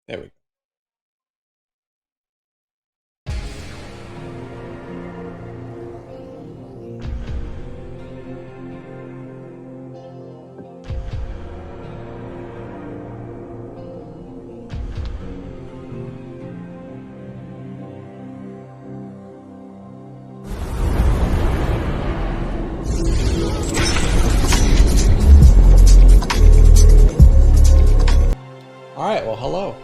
There we go. Alright, well hello.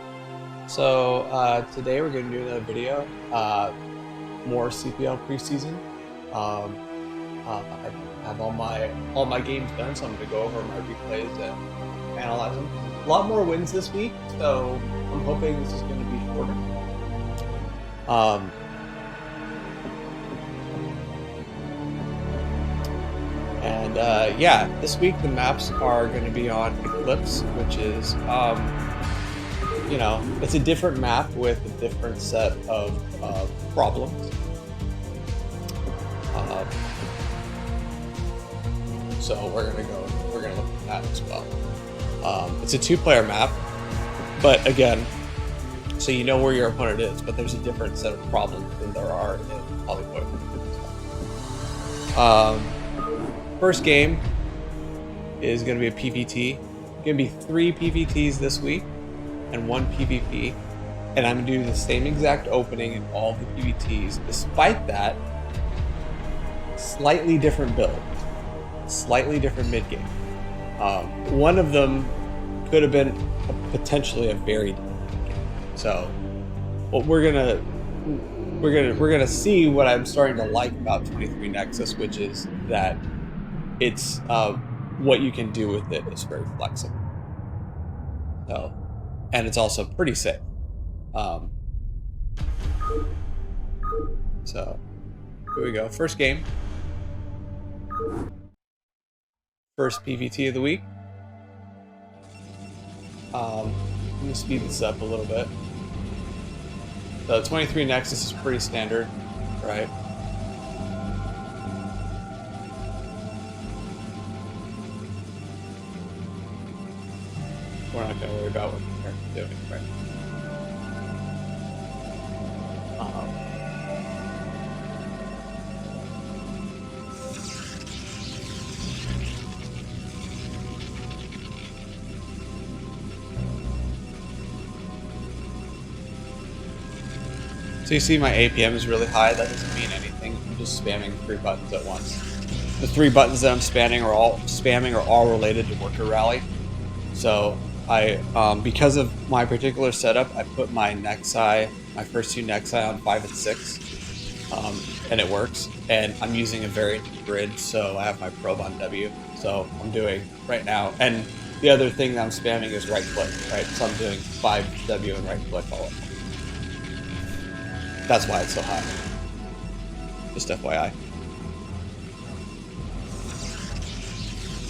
So today we're going to do another video, more CPL preseason. I have all my games done, so I'm going to go over my replays and analyze them. A lot more wins this week, so I'm hoping this is going to be shorter. Yeah, this week the maps are going to be on Eclipse, which is you know, it's a different map with a different set of problems. So we're gonna look at that as well. It's a two-player map, but again, so you know where your opponent is, but there's a different set of problems than there are in Hollywood. First game is gonna be a PvT. Gonna be 3 PvTs this week and 1 PvP, and I'm gonna do the same exact opening in all the PvTs. Despite that, slightly different build, slightly different mid game. One of them could have been potentially a very different mid game. So, what we're gonna see what I'm starting to like about 23 Nexus, which is that it's what you can do with it is very flexible. So. And it's also pretty safe. So here we go. First game. First PvT of the week. Let me speed this up a little bit. The 23 Nexus is pretty standard, right? We're not going to worry about what they're doing, right? So you see my APM is really high. That doesn't mean anything. I'm just spamming 3 buttons at once. The 3 buttons that I'm spamming are all related to worker rally. So I, because of my particular setup, I put my Nexi, my first 2 Nexi on 5 and 6, and it works. And I'm using a variant grid, so I have my probe on W. So I'm doing right now, and the other thing that I'm spamming is right click, right? So I'm doing 5 W and right click all at once. That's why it's so high. Just FYI.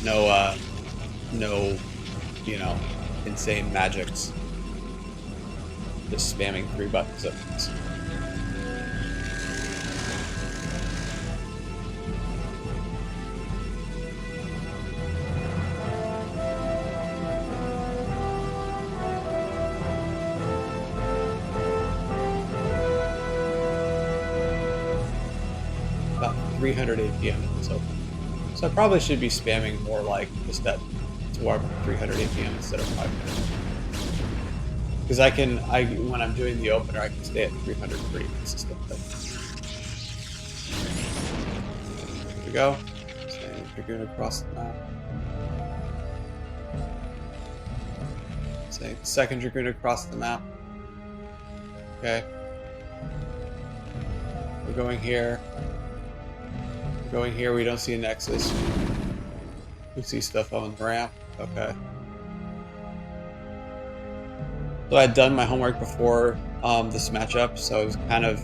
No, you know, insane magics. Just spamming 3 buttons at once. About 300 APM in this open. So I probably should be spamming more like just that to 300 APM instead of 500. Because when I'm doing the opener, I can stay at 300 pretty consistently. There we go. Sending Dragoon across the map. Sending the second Dragoon across the map. Okay. We're going here. We're going here. We don't see a Nexus. We see stuff on the ramp. Okay. So I'd done my homework before this matchup, so I was kind of,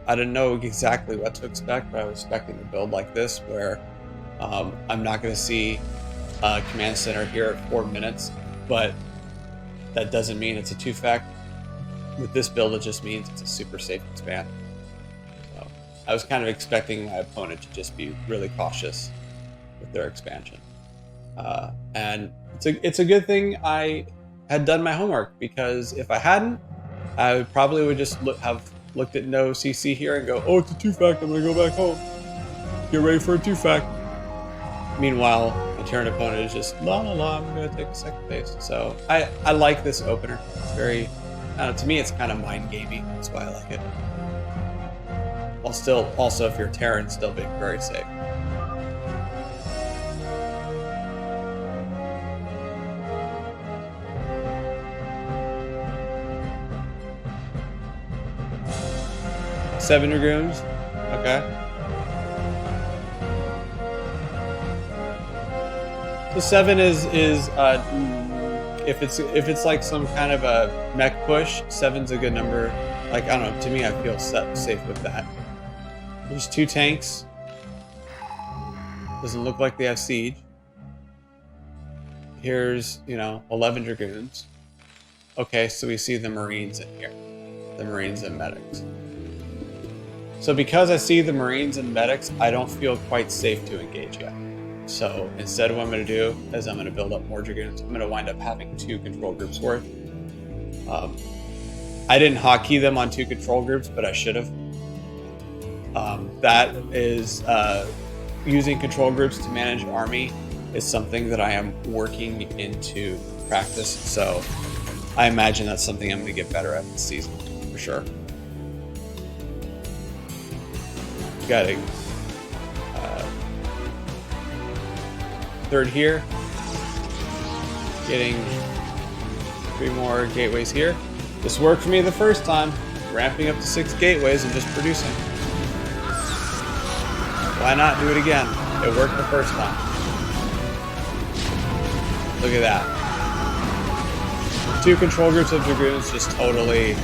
I didn't know exactly what to expect, but I was expecting a build like this where I'm not going to see a command center here at 4 minutes, but that doesn't mean it's a 2-fact. With this build, it just means it's a super safe expand. So I was kind of expecting my opponent to just be really cautious with their expansion. And it's a good thing I had done my homework, because if I hadn't, I probably would just have looked at no CC here and go, oh, it's a 2-fact, I'm gonna go back home. Get ready for a 2-fact. Meanwhile, my Terran opponent is just, la la la, I'm gonna take a second base. So I like this opener. It's very, I don't know, to me it's kind of mind gamey. That's why I like it. While still, also if you're Terran, still being very safe. Seven Dragoons, okay. So 7 is if it's like some kind of a mech push, 7's a good number. Like, I don't know, to me I feel safe with that. There's 2 tanks. Doesn't look like they have siege. Here's, you know, 11 Dragoons. Okay, so we see the Marines in here. The Marines and medics. So because I see the Marines and medics, I don't feel quite safe to engage yet. So instead, what I'm going to do is I'm going to build up more Dragoons. I'm going to wind up having 2 control groups worth. I didn't hotkey them on 2 control groups, but I should have. That is using control groups to manage army is something that I am working into practice. So I imagine that's something I'm going to get better at this season for sure. Got a third here. Getting 3 more gateways here. This worked for me the first time. Ramping up to 6 gateways and just producing. Why not do it again? It worked the first time. Look at that. 2 control groups of Dragoons just totally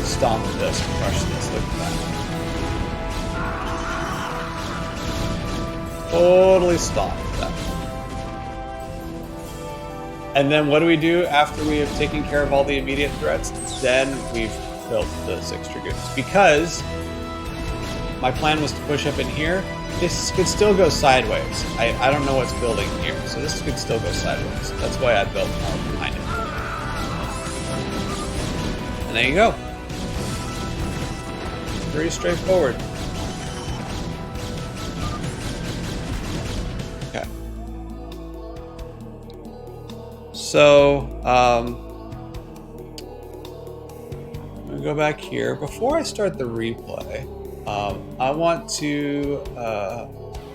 stomped this, crushed this. Look at that. Totally stopped that. And then what do we do after we have taken care of all the immediate threats? Then we've built the 6 Dragoons. Because my plan was to push up in here. This could still go sideways. I don't know what's building here, so this could still go sideways. That's why I built more behind it. And there you go. Pretty straightforward. So, I'm going to go back here. Before I start the replay, I want to,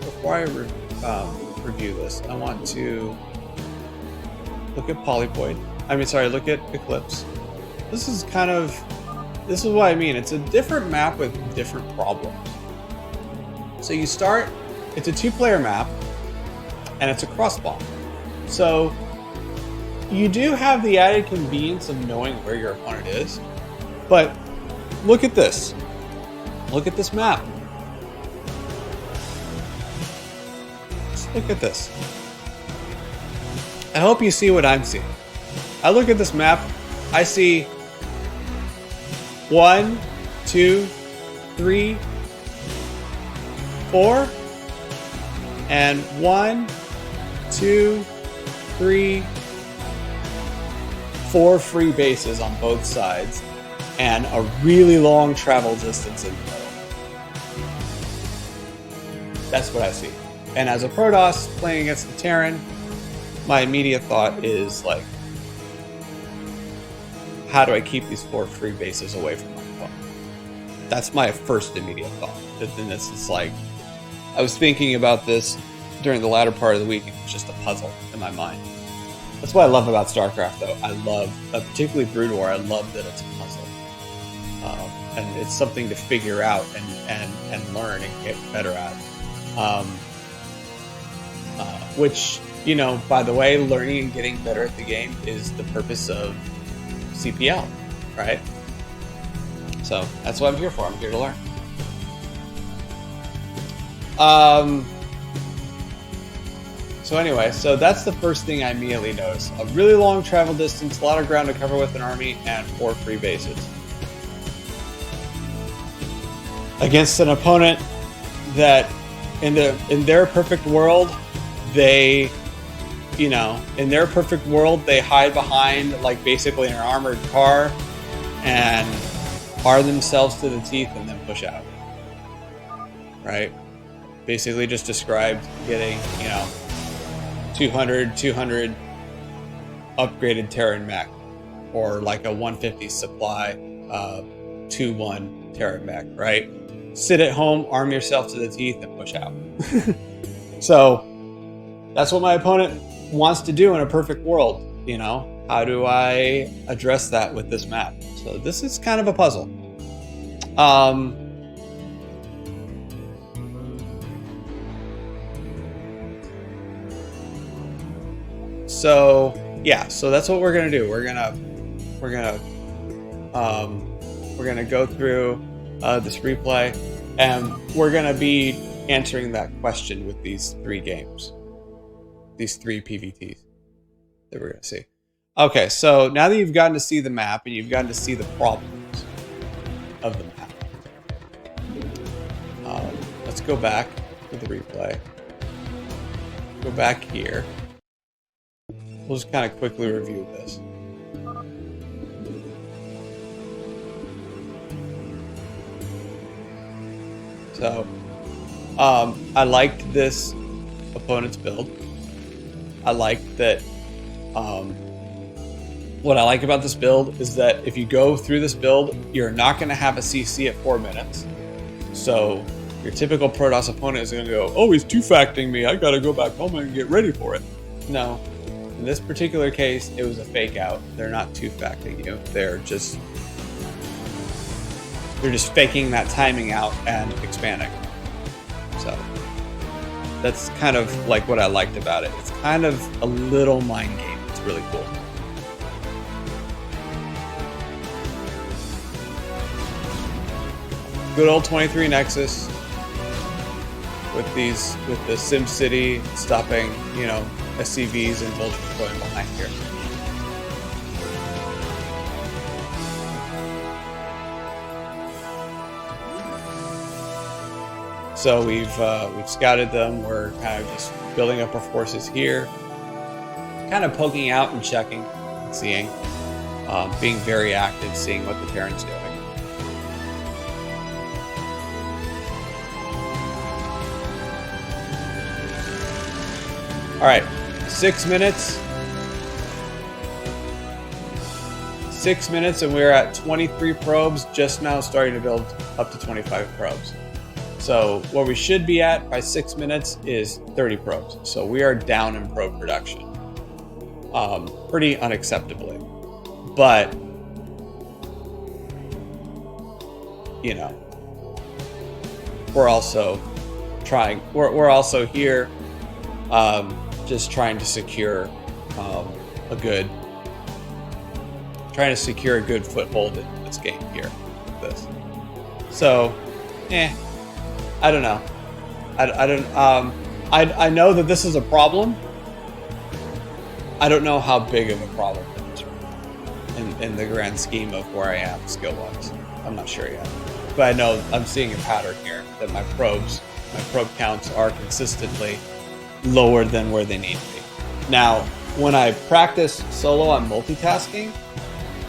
before I review this, I want to look at Polypoid. Look at Eclipse. This is what I mean. It's a different map with different problems. So you start, it's a 2-player map, and it's a crossbomb. So, you do have the added convenience of knowing where your opponent is, but look at this. Look at this map. Just look at this. I hope you see what I'm seeing. I look at this map, I see 1, 2, 3, 4, and 1, 2, 3, 4 free bases on both sides, and a really long travel distance in the middle. That's what I see. And as a Protoss playing against the Terran, my immediate thought is like, how do I keep these 4 free bases away from my opponent? That's my first immediate thought. And this is like, I was thinking about this during the latter part of the week. It was just a puzzle in my mind. That's what I love about StarCraft, though. I love, particularly Brood War, I love that it's a puzzle. And it's something to figure out and learn and get better at. Which, you know, by the way, learning and getting better at the game is the purpose of CPL, right? So that's what I'm here for. I'm here to learn. So anyway, so that's the first thing I immediately noticed. A really long travel distance, a lot of ground to cover with an army, and 4 free bases. Against an opponent that, in their perfect world, they you know, in their perfect world, they hide behind like basically an armored car and arm themselves to the teeth and then push out. Right? Basically just described getting, you know, 200 upgraded Terran mech, or like a 150 supply 2-1 Terran mech, right? Sit at home, arm yourself to the teeth, and push out. So that's what my opponent wants to do in a perfect world, you know? How do I address that with this map? So this is kind of a puzzle. So yeah, so that's what we're gonna do. We're gonna go through this replay, and we're gonna be answering that question with these 3 games, these 3 PvTs that we're gonna see. Okay, so now that you've gotten to see the map and you've gotten to see the problems of the map, let's go back to the replay. Go back here. We'll just kind of quickly review this. So, I liked this opponent's build. I like that. What I like about this build is that if you go through this build, you're not going to have a CC at 4 minutes. So your typical Protoss opponent is going to go, "Oh, he's 2-facting me. I got to go back home and get ready for it." No. In this particular case, it was a fake out. They're not 2-facting you. They're just faking that timing out and expanding. So that's kind of like what I liked about it. It's kind of a little mind game. It's really cool. Good old 23 Nexus with the SimCity stopping, you know, SCVs and Vultures going behind here. So we've scouted them. We're kind of just building up our forces here, kind of poking out and checking, and seeing, being very active, seeing what the Terran's doing. All right, 6 minutes. 6 minutes, and we're at 23 probes, just now starting to build up to 25 probes. So what we should be at by 6 minutes is 30 probes. So we are down in probe production, pretty unacceptably. But, you know, we're also trying, we're also here just trying to secure a good foothold in this game here. This. So, I don't know. I know that this is a problem. I don't know how big of a problem it is in the grand scheme of where I am skill-wise. I'm not sure yet. But I know I'm seeing a pattern here that my probe counts are consistently lower than where they need to be. Now, when I practice solo on multitasking,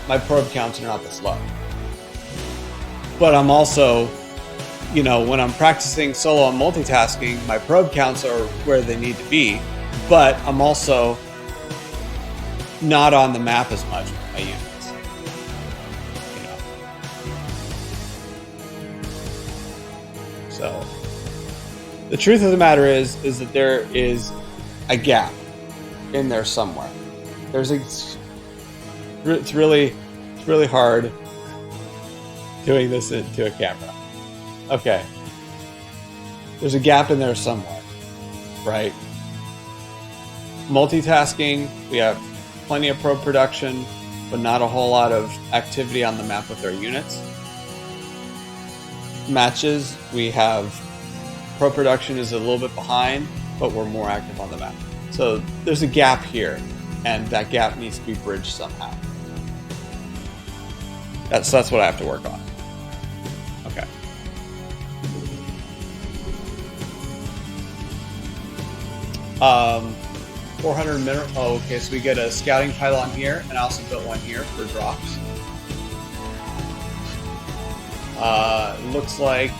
my probe counts are not this low. But I'm also, you know, when I'm practicing solo on multitasking, my probe counts are where they need to be, but I'm also not on the map as much with my units. You know. So the truth of the matter is that there is a gap in there somewhere. It's really hard doing this into a camera. Okay. There's a gap in there somewhere, right? Multitasking, we have plenty of probe production, but not a whole lot of activity on the map with our units. Matches, we have probe production is a little bit behind, but we're more active on the map. So there's a gap here, and that gap needs to be bridged somehow. That's what I have to work on. Okay. 400 mineral. Oh, okay, so we get a scouting pylon here, and I also built one here for drops. Looks like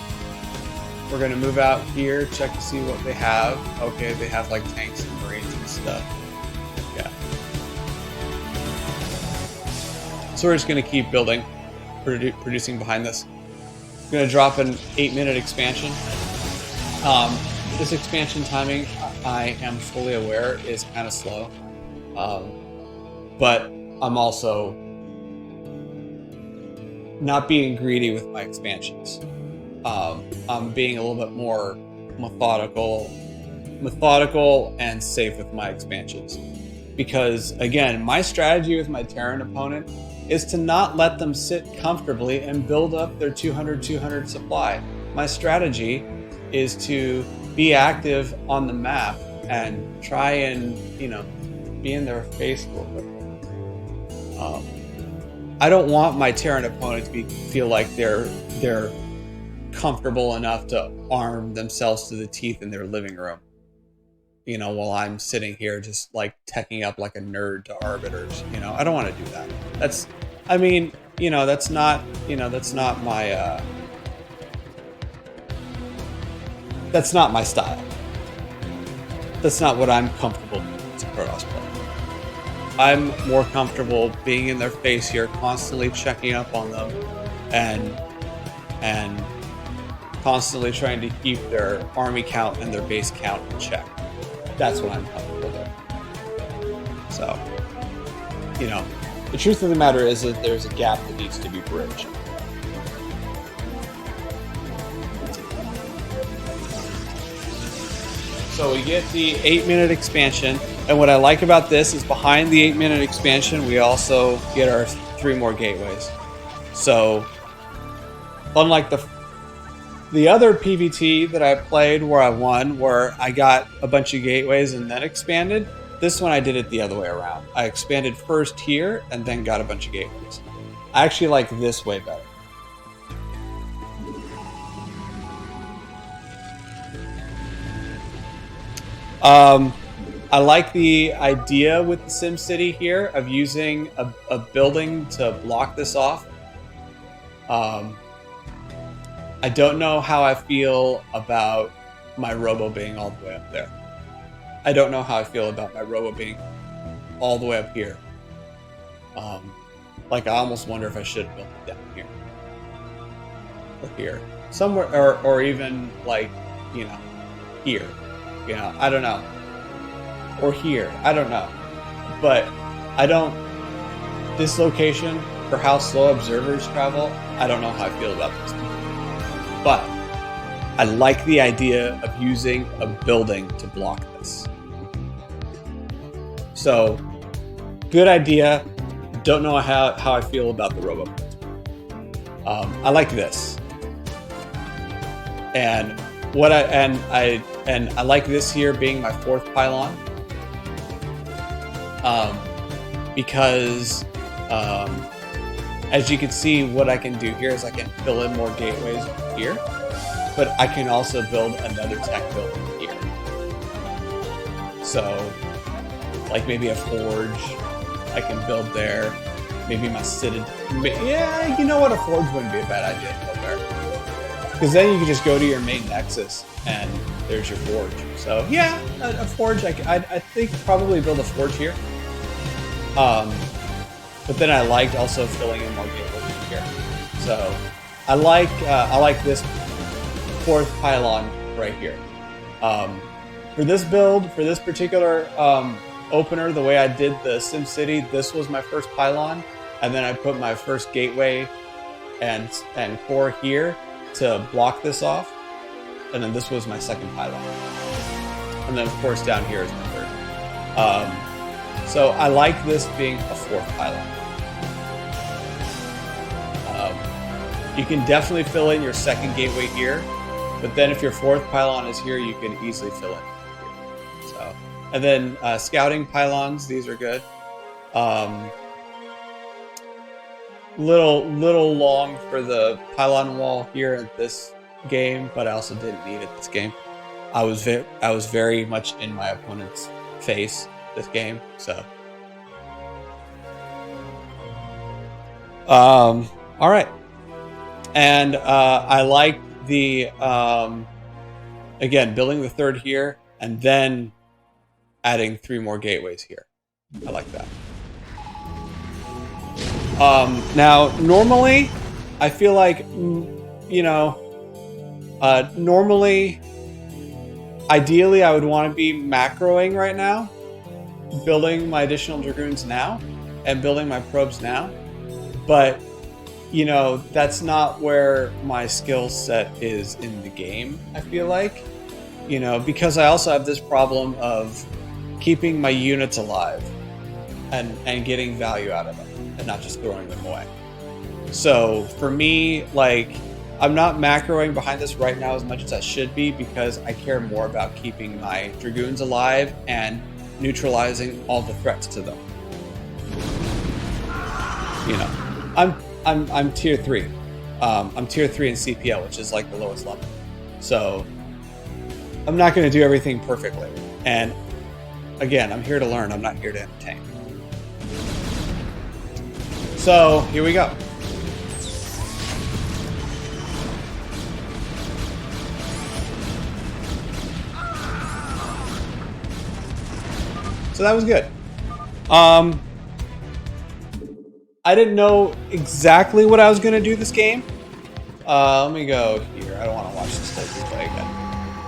we're gonna move out here, check to see what they have. Okay, they have like tanks and marines and stuff. Yeah. So we're just gonna keep building, producing behind this. I'm gonna drop an 8-minute expansion. This expansion timing, I am fully aware, is kind of slow, but I'm also not being greedy with my expansions. I'm being a little bit more methodical and safe with my expansions, because again, my strategy with my Terran opponent is to not let them sit comfortably and build up their 200 supply. My strategy is to be active on the map and try and, you know, be in their face a little bit. I don't want my Terran opponent to feel like they're comfortable enough to arm themselves to the teeth in their living room, you know, while I'm sitting here just like teching up like a nerd to arbiters. You know, I don't want to do that. That's, I mean, you know, that's not my that's not my style. That's not what I'm comfortable doing as a Protoss player. I'm more comfortable being in their face here, constantly checking up on them, and constantly trying to keep their army count and their base count in check. That's what I'm comfortable doing. So, you know, the truth of the matter is that there's a gap that needs to be bridged. So we get the 8-minute expansion, and what I like about this is behind the 8-minute expansion, we also get our 3 more gateways. So, unlike the other PvT that I played where I won, where I got a bunch of gateways and then expanded, this one I did it the other way around. I expanded first here and then got a bunch of gateways. I actually like this way better. I like the idea with the SimCity here of using a building to block this off. I don't know how I feel about my robo being all the way up there. I don't know how I feel about my robo being all the way up here. Like, I almost wonder if I should have built it down here. Or here. Somewhere, or even, like, you know, here. You know, I don't know. Or here. I don't know. But I don't... This location, for how slow observers travel, I don't know how I feel about this. But I like the idea of using a building to block this. So, good idea. Don't know how I feel about the robo. I like this. And what I like this here being my 4th pylon. Because as you can see, what I can do here is I can fill in more gateways here, but I can also build another tech building here. So, like maybe a forge I can build there. Maybe my citadel. Yeah, you know what? A forge wouldn't be a bad idea to build there. Because then you can just go to your main nexus and there's your forge. So yeah, a forge. I think probably build a forge here. But then I liked also filling in more gateways here. So I like this 4th pylon right here. For this build, for this particular opener, the way I did the SimCity, this was my 1st pylon, and then I put my 1st gateway and core here to block this off, and then this was my 2nd pylon, and then of course down here is my 3rd. So I like this being a 4th pylon. You can definitely fill in your 2nd gateway here, but then if your 4th pylon is here, you can easily fill in here. So, and then scouting pylons, these are good. Little long for the pylon wall here at this game, but I also didn't need it this game. I was very much in my opponent's face this game. So, all right. And I like the again, building the third here and then adding 3 more gateways here. I like that. Now, normally, I feel like, you know, normally, ideally, I would want to be macroing right now, building my additional Dragoons now, and building my probes now. But, you know, that's not where my skill set is in the game, I feel like. You know, because I also have this problem of keeping my units alive and getting value out of them and not just throwing them away. So for me, like, I'm not macroing behind this right now as much as I should be because I care more about keeping my Dragoons alive and neutralizing all the threats to them. You know, I'm tier 3. I'm tier 3 in CPL, which is like the lowest level. So I'm not going to do everything perfectly. And again, I'm here to learn. I'm not here to entertain. So here we go. So that was good. I didn't know exactly what I was going to do this game. Let me go here. I don't want to watch this whole replay again.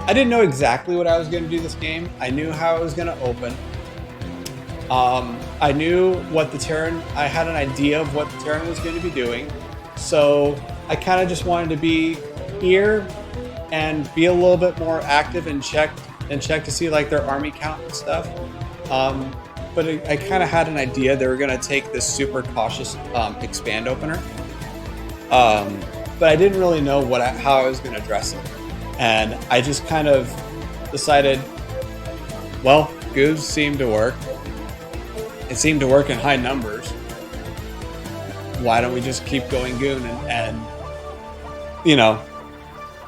I didn't know exactly what I was going to do this game. I knew how it was going to open. I knew what the Terran, I had an idea of what the Terran was going to be doing. So I kind of just wanted to be here and be a little bit more active and check to see like their army count and stuff. But I kind of had an idea they were going to take this super cautious expand opener. But I didn't really know how I was going to address it. And I just kind of decided, well, Goobs seemed to work. It seemed to work in high numbers. Why don't we just keep going Goon? And you know,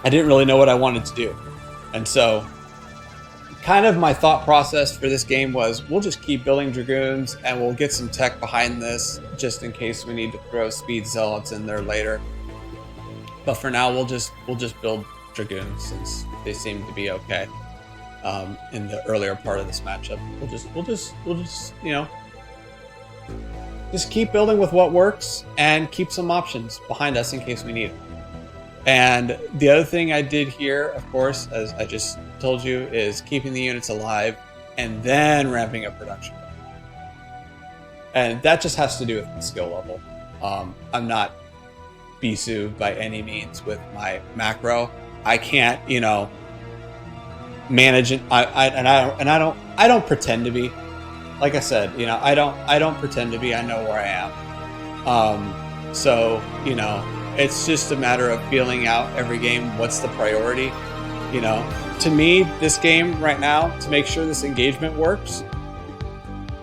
I didn't really know what I wanted to do. And so kind of my thought process for this game was we'll just keep building Dragoons and we'll get some tech behind this just in case we need to throw Speed Zealots in there later. But for now, we'll just build Dragoons since they seem to be okay in the earlier part of this matchup. We'll just you know, just keep building with what works and keep some options behind us in case we need them. And the other thing I did here, of course, as I just told you, is keeping the units alive and then ramping up production. And that just has to do with the skill level. I'm not Bisu by any means with my macro. I can't, you know, manage it. I don't pretend to be. Like I said, you know, I don't pretend to be. I know where I am. So, you know, it's just a matter of feeling out every game. What's the priority? You know, to me, this game right now, to make sure this engagement works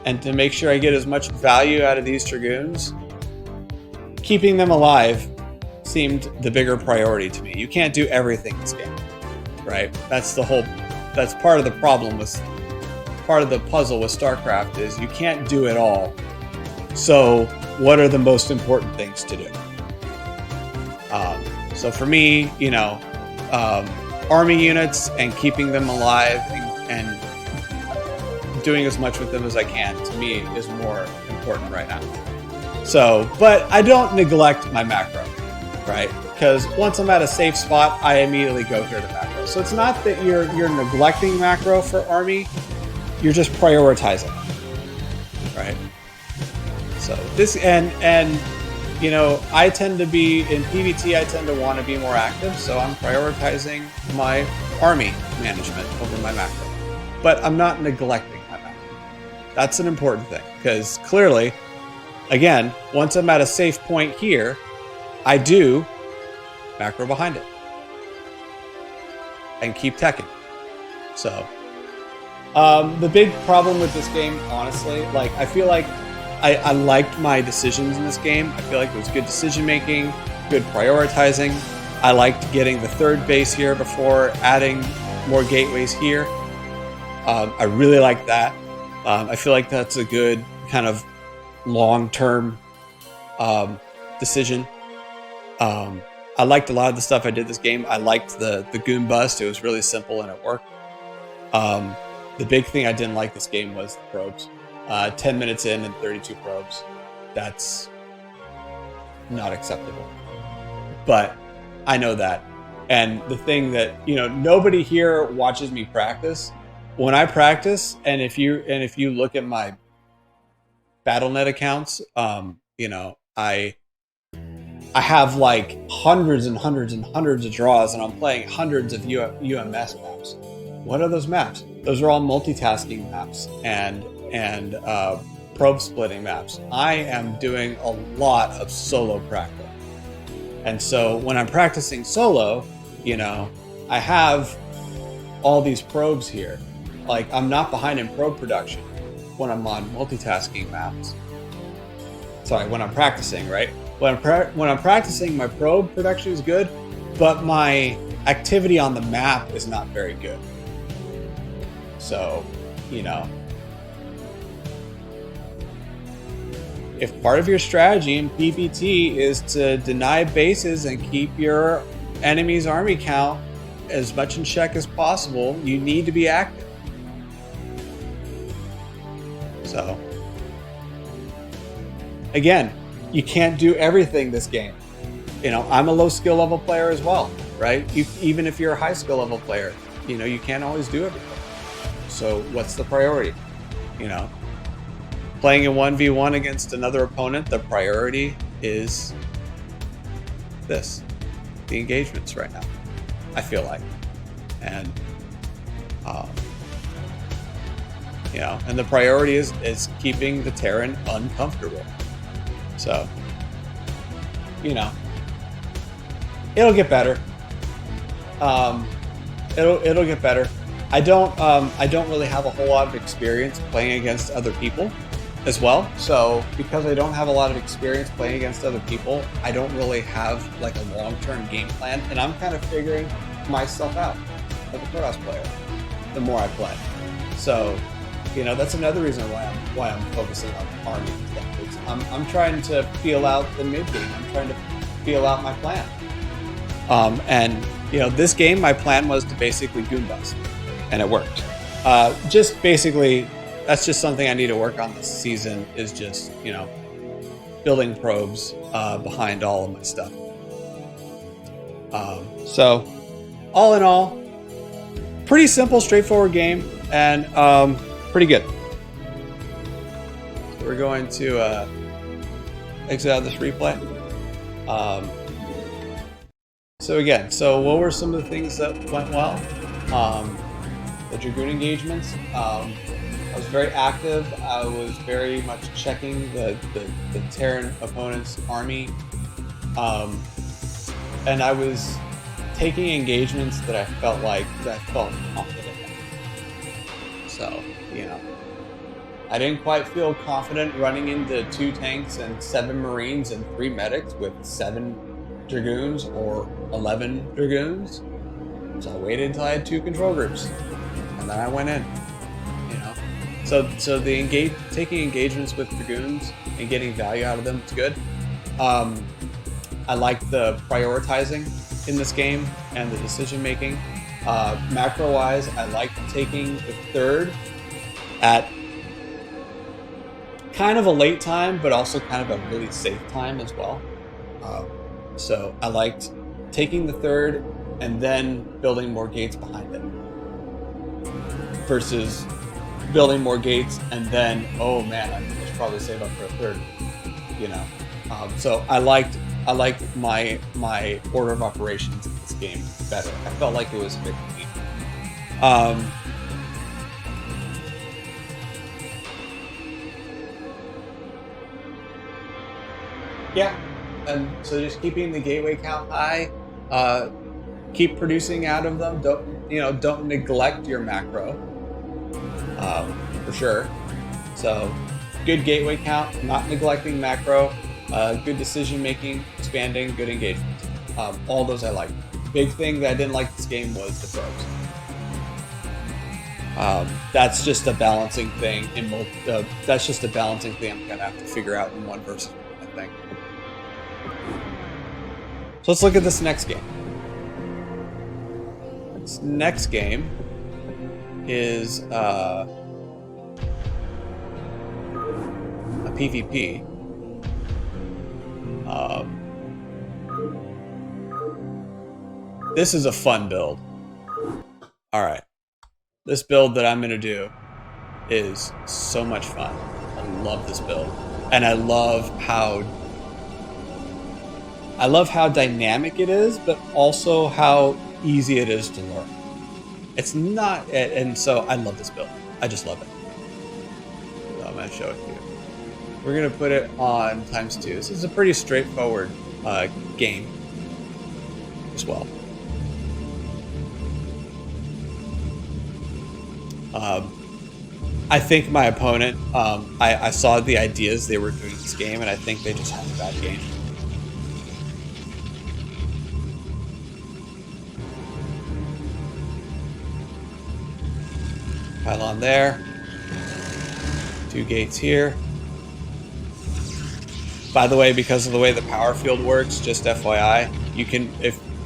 and to make sure I get as much value out of these Dragoons, keeping them alive seemed the bigger priority to me. You can't do everything in this game, right? That's part of the problem with, part of the puzzle with StarCraft is you can't do it all. So what are the most important things to do? So for me, you know, army units and keeping them alive and doing as much with them as I can, to me, is more important right now. So, but I don't neglect my macro, right? Because once I'm at a safe spot, I immediately go here to macro. So it's not that you're neglecting macro for army, you're just prioritizing, right? So this, and you know, I tend to be, in PvT, I tend to want to be more active, so I'm prioritizing my army management over my macro. But I'm not neglecting my macro. That's an important thing, because clearly, again, once I'm at a safe point here, I do macro behind it and keep teching. So the big problem with this game, honestly, like, I feel like I liked my decisions in this game. I feel like it was good decision making, good prioritizing. I liked getting the third base here before adding more gateways here. I really liked that. I feel like that's a good kind of long-term decision. I liked a lot of the stuff I did this game. I liked the goon bust. It was really simple and it worked. The big thing I didn't like this game was the probes. 10 minutes in and 32 probes. That's not acceptable. But I know that. And the thing that, you know, nobody here watches me practice. When I practice, and if you look at my BattleNet accounts, you know, I have like hundreds and hundreds and hundreds of draws, and I'm playing hundreds of UMS maps. What are those maps? Those are all multitasking maps and probe splitting maps. I am doing a lot of solo practice. And so when I'm practicing solo, you know, I have all these probes here. Like, I'm not behind in probe production when I'm on multitasking maps. Sorry, when I'm practicing, right? When I'm practicing, my probe production is good, but my activity on the map is not very good. So, you know, if part of your strategy in PvT is to deny bases and keep your enemy's army count as much in check as possible, you need to be active. So, again, you can't do everything this game. You know, I'm a low skill level player as well, right? Even if you're a high skill level player, you know, you can't always do everything. So what's the priority? You know, playing a 1v1 against another opponent, the priority is this, the engagements right now, I feel like. And, you know, and the priority is keeping the Terran uncomfortable. So, you know, it'll get better. It'll get better. I don't really have a whole lot of experience playing against other people as well. So because I don't have a lot of experience playing against other people, I don't really have like a long-term game plan, and I'm kind of figuring myself out as a Protoss player the more I play. So, you know, that's another reason why I'm focusing on the army stuff. I'm trying to feel out the mid game. I'm trying to feel out my plan. And you know, this game, my plan was to basically goon bust, and it worked. Just basically, that's just something I need to work on this season. Is just, you know, building probes behind all of my stuff. So, all in all, pretty simple, straightforward game, and pretty good. So we're going to exit out of this replay. So what were some of the things that went well? The Dragoon engagements. I was very active. I was very much checking the Terran opponent's army. And I was taking engagements that I felt confident in. So, you know, I didn't quite feel confident running into 2 tanks and 7 Marines and 3 medics with 7 Dragoons or 11 Dragoons. So I waited until I had 2 control groups, and then I went in. You know, so the taking engagements with Dragoons and getting value out of them is good. I like the prioritizing in this game and the decision making. Macro wise, I like taking the 3rd at kind of a late time, but also kind of a really safe time as well. So I liked taking the 3rd and then building more gates behind it, versus building more gates and then, oh man, I should probably save up for a 3rd. You know, so I liked my order of operations in this game better. I felt like it was a bit clean. Yeah, and so just keeping the gateway count high, keep producing out of them. Don't neglect your macro, for sure. So good gateway count, not neglecting macro, good decision making, expanding, good engagement. All those I like. Big thing that I didn't like this game was the probes. That's just a balancing thing. That's just a balancing thing I'm gonna have to figure out in 1 versus 1, I think. So let's look at this next game. This next game is a PvP. This is a fun build. All right. This build that I'm going to do is so much fun. I love this build. And I love how dynamic it is, but also how easy it is to learn. It's not, and so I love this build. I just love it. So I'm going to show it to you. We're going to put it on ×2. This is a pretty straightforward game as well. I think my opponent, I saw the ideas they were doing in this game, and I think they just had a bad game. Pylon there. 2 gates here. By the way, because of the way the power field works, just FYI,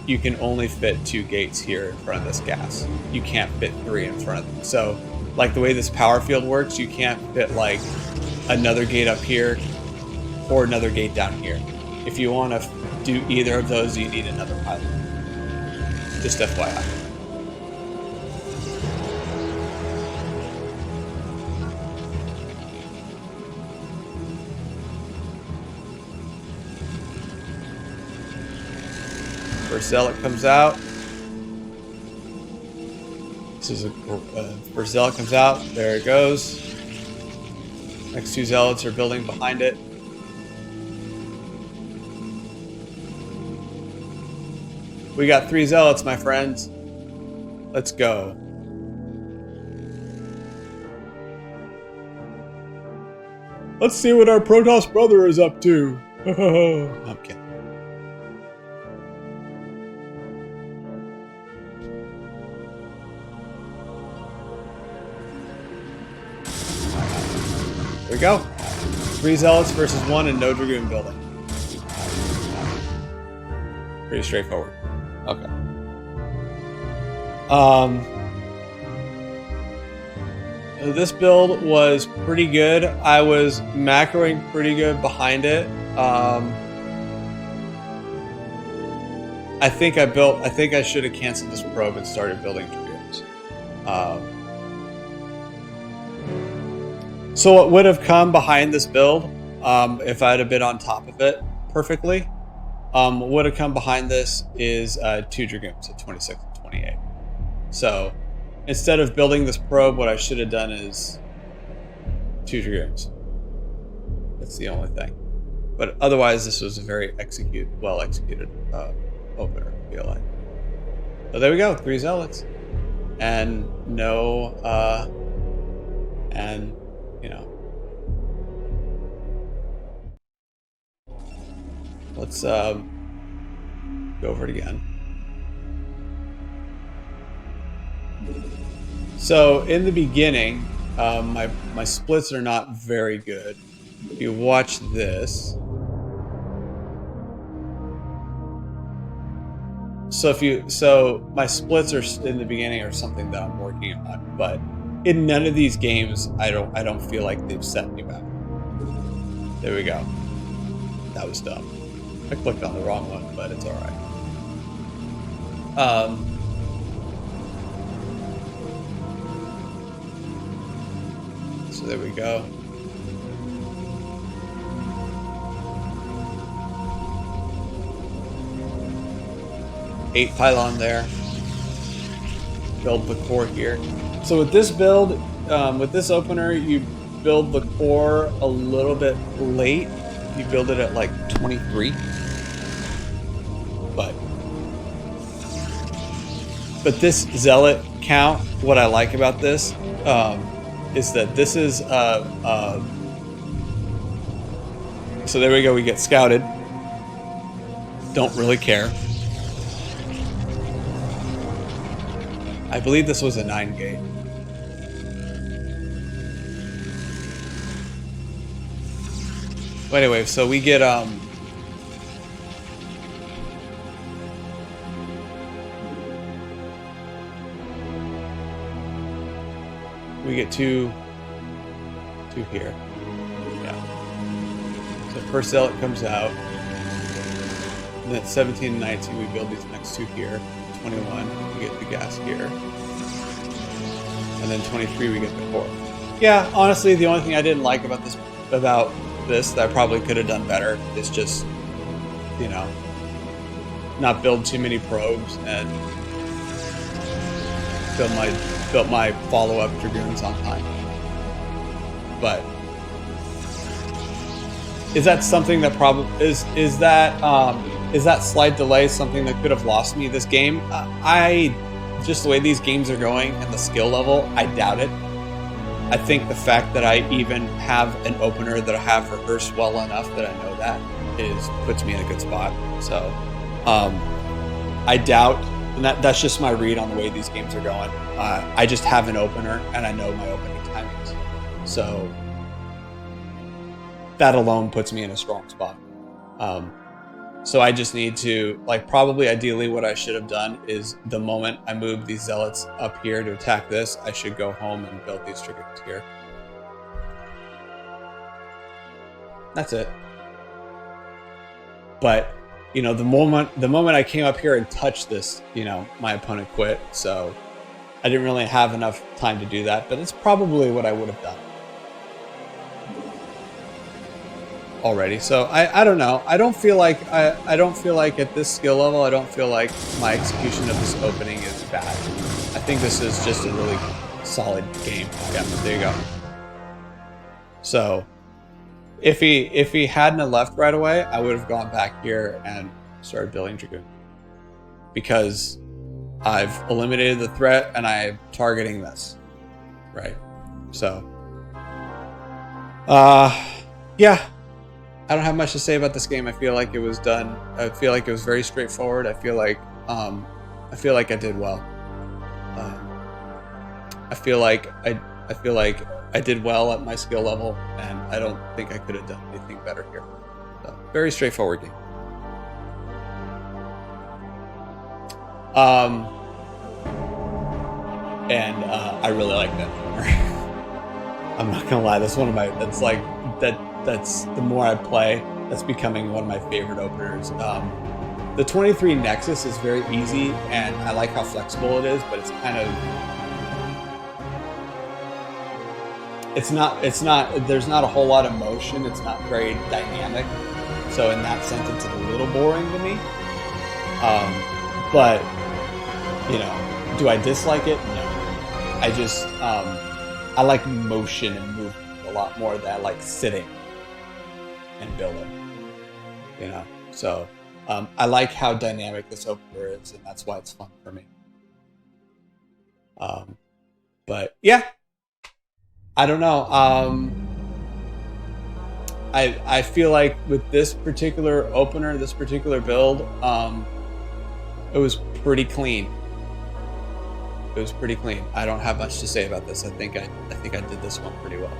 you can only fit 2 gates here in front of this gas. You can't fit 3 in front of them. So, like the way this power field works, you can't fit like another gate up here or another gate down here. If you want to do either of those, you need another pylon. Just FYI. First zealot comes out. This is first zealot comes out. There it goes. Next 2 zealots are building behind it. We got 3 zealots, my friends. Let's go. Let's see what our Protoss brother is up to. I'm kidding. There we go. 3 zealots versus 1 and no dragoon building. Pretty straightforward. Okay. This build was pretty good. I was macroing pretty good behind it. I think I should have canceled this probe and started building dragoons. So what would have come behind this build, if I'd have been on top of it perfectly, what would have come behind this is 2 dragoons at 26 and 28. So instead of building this probe, what I should have done is 2 dragoons. That's the only thing. But otherwise, this was a very well executed opener, I feel like. So there we go, 3 zealots. And no, and you know, let's go over it again. So in the beginning, my splits are not very good. If you watch this, so my splits are in the beginning are something that I'm working on, but in none of these games, I don't feel like they've set me back. There we go. That was dumb. I clicked on the wrong one, but it's all right. So there we go. Eight pylon there. Build the core here. So with this build, with this opener, you build the core a little bit late. You build it at like 23. But this zealot count, what I like about this is that this is so there we go, we get scouted. Don't really care. I believe this was a 9 gate. But anyway, so we get two here. Yeah. So first zealot comes out. And then 17 and 19 we build these next two here. 21 we get the gas here. And then 23 we get the core. Yeah, honestly the only thing I didn't like about this that I probably could have done better is just, you know, not build too many probes and built my follow-up dragoons on time. But is that something that is that slight delay something that could have lost me this game? Just the way these games are going and the skill level, I doubt it. I think the fact that I even have an opener that I have rehearsed well enough that I know that puts me in a good spot. So I doubt, and that's just my read on the way these games are going. I just have an opener and I know my opening timings. So that alone puts me in a strong spot. So I just need to, like, probably ideally what I should have done is the moment I move these zealots up here to attack this, I should go home and build these dragoons here. That's it. But, you know, the moment I came up here and touched this, you know, my opponent quit. So I didn't really have enough time to do that, but it's probably what I would have done already. So I don't know. I don't feel like at this skill level, I don't feel like my execution of this opening is bad. I think this is just a really solid game. Yeah, there you go. So if he hadn't have left right away, I would have gone back here and started building dragoon, because I've eliminated the threat and I'm targeting this, right? So yeah, I don't have much to say about this game. I feel like it was done. I feel like it was very straightforward. I feel like I did well. I feel like I did well at my skill level, and I don't think I could have done anything better here. So, very straightforward game. And I really like that. I'm not gonna lie. That's one of my. That's like that. That's the more I play, that's becoming one of my favorite openers. The 23 Nexus is very easy, and I like how flexible it is, but it's kind of, it's not, there's not a whole lot of motion. It's not very dynamic. So in that sense, it's a little boring to me. But, you know, do I dislike it? No. I just, I like motion and movement a lot more than I like sitting and building, you know. So I like how dynamic this opener is, and that's why it's fun for me. But yeah, I don't know. I feel like with this particular opener, this particular build, it was pretty clean. It was pretty clean. I don't have much to say about this. I think I did this one pretty well.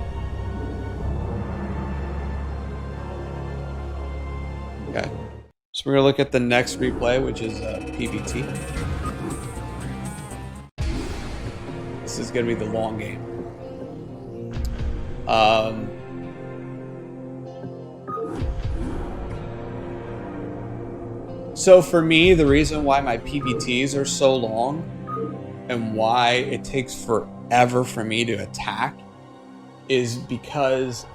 Okay, so we're gonna look at the next replay, which is PvT. This is gonna be the long game. So for me, the reason why my PvTs are so long and why it takes forever for me to attack is because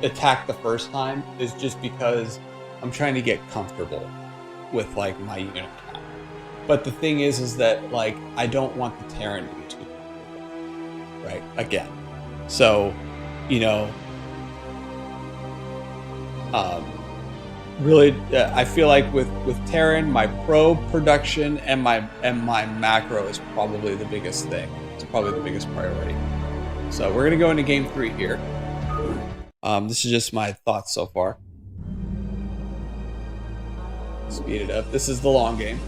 attack the first time is just because I'm trying to get comfortable with like my unit count. But the thing is that like I don't want the Terran to be too comfortable, right? Again, so you know, really, I feel like with Terran, my probe production and my macro is probably the biggest thing. It's probably the biggest priority. So we're gonna go into game 3 here. This is just my thoughts so far. Speed it up. This is the long game.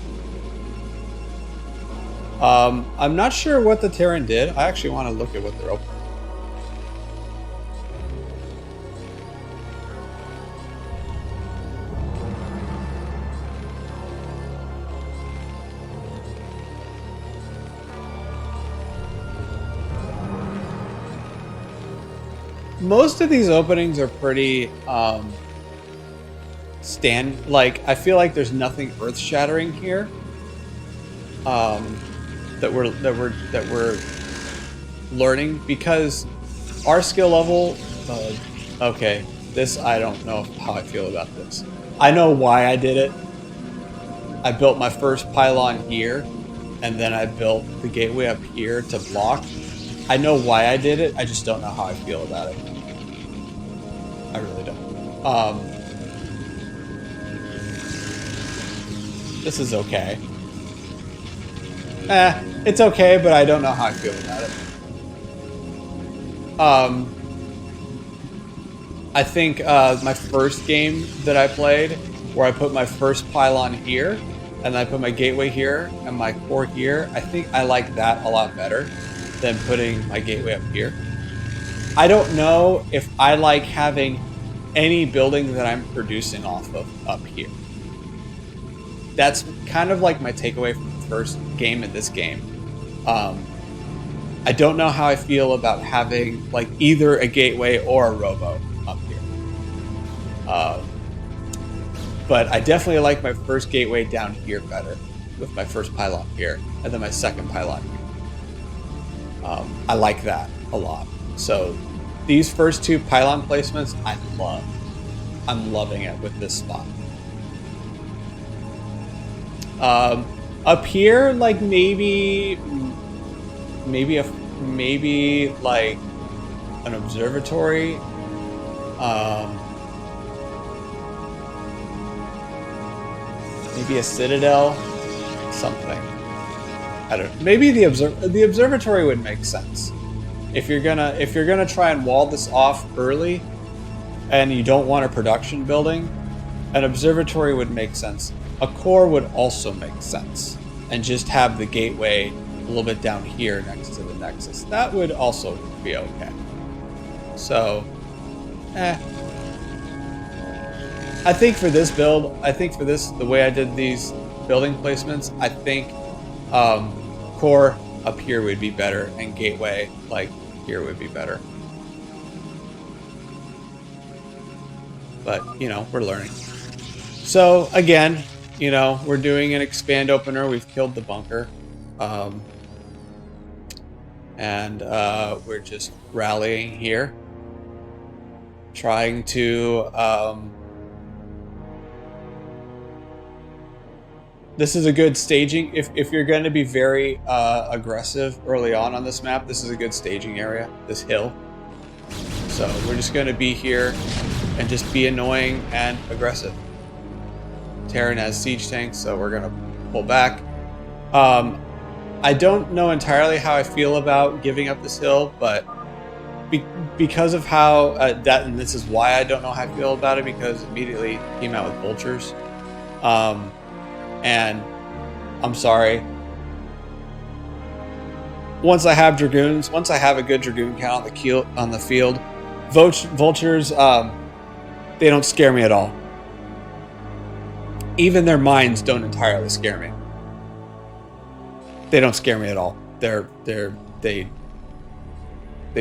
I'm not sure what the Terran did. I actually want to look at what they're opening. most of these openings are pretty like I feel like there's nothing earth-shattering here that we're learning, because our skill level. Okay, this I don't know how I feel about this. I know why I did it. I built my first pylon here, and then I built the gateway up here to block. I know why I did it. I just don't know how I feel about it. I really don't. This is okay. It's okay, but I don't know how I feel about it. I think my first game that I played, where I put my first pylon here, and then I put my gateway here, and my core here, I think I like that a lot better than putting my gateway up here. I don't know if I like having any building that I'm producing off of up here. That's kind of like my takeaway from the first game in this game. I don't know how I feel about having like either a gateway or a robo up here. But I definitely like my first gateway down here better, with my first pylon here, and then my second pylon here. I like that a lot. So these first two pylon placements, I love. I'm loving it with this spot. Up here, like maybe like an observatory. Maybe a citadel, something. I don't know. Maybe the observatory would make sense. If you're gonna try and wall this off early, and you don't want a production building, an observatory would make sense. A core would also make sense, and just have the gateway a little bit down here next to the nexus. That would also be okay. So, I think for this build, the way I did these building placements, I think core up here would be better, and gateway like here would be better. But, you know, we're learning. So, again, you know, we're doing an expand opener. We've killed the bunker. And we're just rallying here. Trying to... this is a good staging. If you're going to be very aggressive early on this map, this is a good staging area, this hill. So we're just going to be here and just be annoying and aggressive. Terran has siege tanks, so we're going to pull back. I don't know entirely how I feel about giving up this hill, but because of how and this is why I don't know how I feel about it, because immediately came out with vultures. And I'm sorry. Once I have dragoons, once I have a good dragoon count on the field, vultures, they don't scare me at all. Even their mines don't entirely scare me. They don't scare me at all. They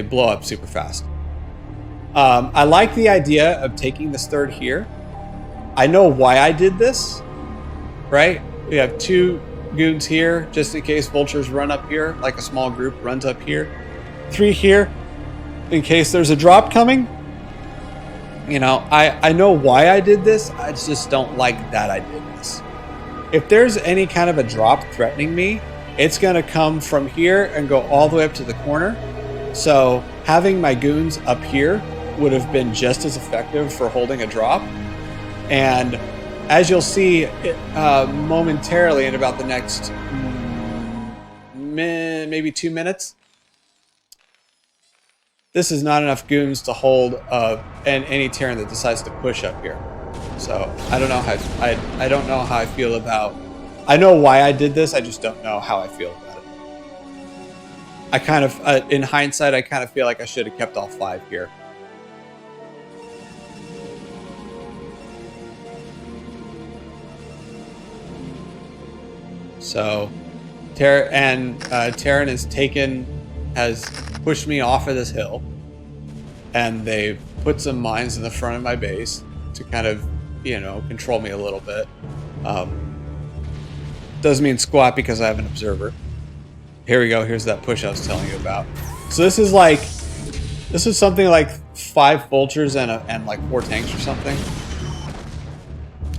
blow up super fast. I like the idea of taking this third here. I know why I did this. Right? We have 2 goons here, just in case vultures run up here, like a small group runs up here. 3 here, in case there's a drop coming. You know, I know why I did this, I just don't like that I did this. If there's any kind of a drop threatening me, it's going to come from here and go all the way up to the corner. So having my goons up here would have been just as effective for holding a drop. And as you'll see momentarily in about the next maybe 2 minutes, this is not enough goons to hold any Terran that decides to push up here. So I don't know how I don't know how I feel about. I know why I did this. I just don't know how I feel about it. I kind of, in hindsight, I kind of feel like I should have kept all 5 here. So, Terran has pushed me off of this hill, and they put some mines in the front of my base to kind of, you know, control me a little bit. Doesn't mean squat because I have an observer. Here we go. Here's that push I was telling you about. So this is something like 5 vultures and like 4 tanks or something.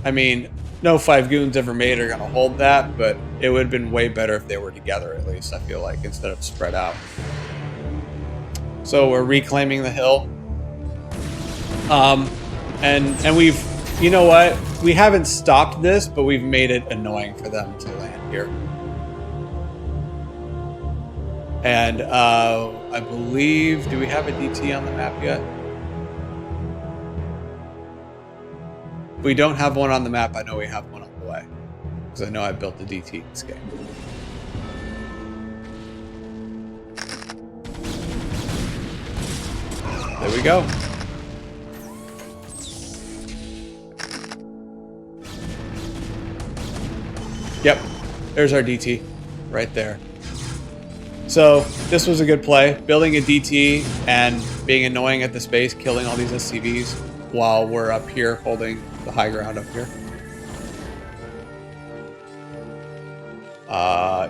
I mean, no 5 goons ever made are gonna hold that, but it would have been way better if they were together, at least, I feel like, instead of spread out. So we're reclaiming the hill. And we've, you know what? We haven't stopped this, but we've made it annoying for them to land here. And I believe, do we have a DT on the map yet? If we don't have one on the map, I know we have one on the way. Because I know I built the DT in this game. There we go. Yep, there's our DT right there. So this was a good play, building a DT and being annoying at the space, killing all these SCVs while we're up here holding the high ground up here.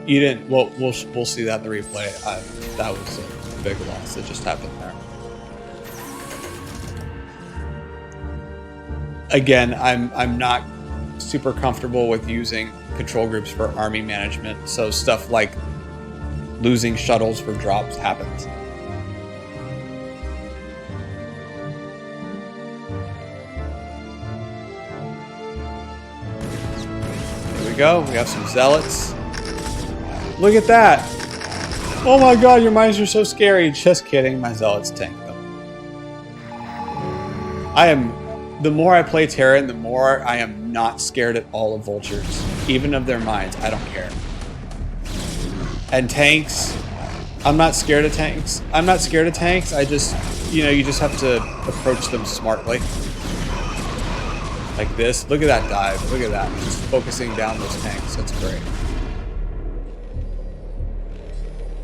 You didn't. Well, we'll see that in the replay. That was a big loss that just happened there. Again, I'm not super comfortable with using control groups for army management, so stuff like losing shuttles for drops happens. There we go. We have some zealots. Look at that. Oh my god, your mines are so scary. Just kidding. My zealots tank them. The more I play Terran, the more I am not scared at all of vultures. Even of their mines. I don't care. And tanks, I'm not scared of tanks. I'm not scared of tanks. I just, you know, you just have to approach them smartly. Like this. Look at that dive. Look at that. Just focusing down those tanks. That's great.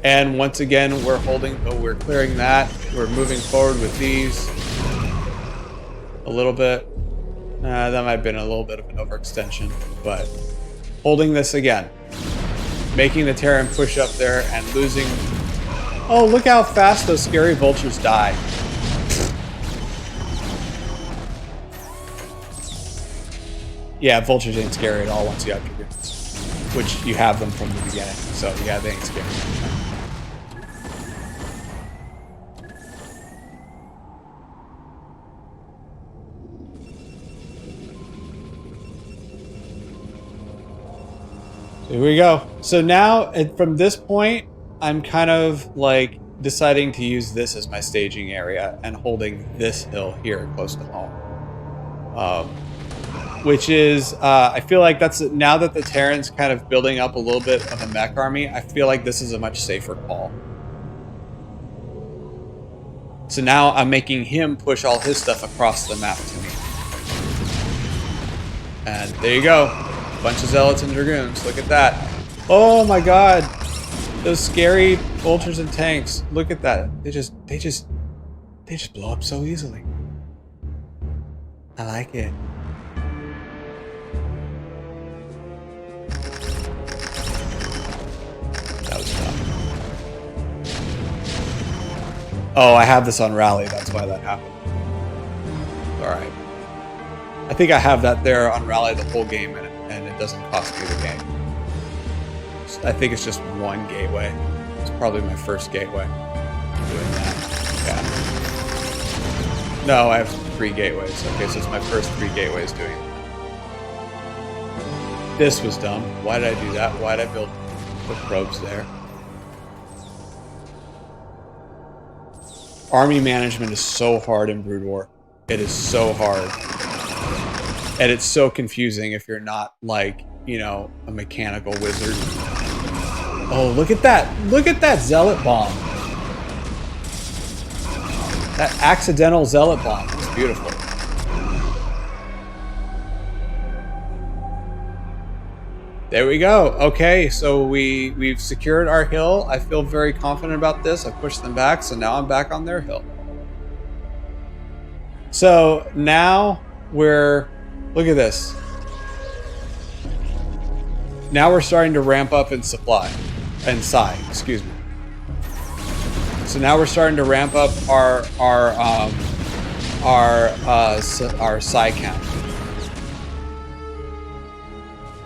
And once again, we're clearing that. We're moving forward with these. A little bit. That might have been a little bit of an overextension, but holding this again. Making the Terran push up there and losing. Oh, look how fast those scary vultures die. Yeah, vultures ain't scary at all once you have your goons, which you have them from the beginning. So yeah, they ain't scary. Here we go. So now, from this point, I'm kind of like deciding to use this as my staging area and holding this hill here close to home. Which is, I feel like that's, now that the Terran's kind of building up a little bit of a mech army, I feel like this is a much safer call. So now I'm making him push all his stuff across the map to me. And there you go. Bunch of zealots and dragoons. Look at that. Oh my god. Those scary vultures and tanks. Look at that. They just blow up so easily. I like it. That was tough. Oh, I have this on rally. That's why that happened. Alright. I think I have that there on rally the whole game and it doesn't cost me the game. I think it's just one gateway. It's probably my first gateway doing that. Yeah. No, I have 3 gateways. Okay, so it's my first 3 gateways doing it. This was dumb. Why did I do that? Why did I build the probes there? Army management is so hard in Brood War. It is so hard. And it's so confusing if you're not, like, you know, a mechanical wizard. Oh, look at that. Look at that zealot bomb. That accidental zealot bomb is beautiful. There we go. Okay, so we've secured our hill. I feel very confident about this. I pushed them back, so now I'm back on their hill. So now look at this. Now we're starting to ramp up in supply and psi, excuse me. So now we're starting to ramp up our psi count.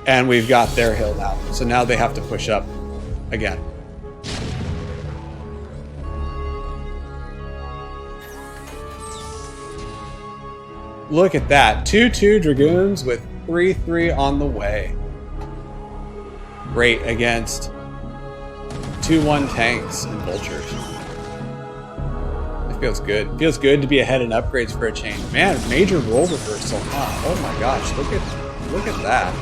And we've got their hill now. So now they have to push up again. Look at that. 2-2 Dragoons with 3-3 on the way. Great against 2-1 tanks and vultures. It feels good. It feels good to be ahead in upgrades for a change. Man, major role reversal. Oh my gosh, look at that.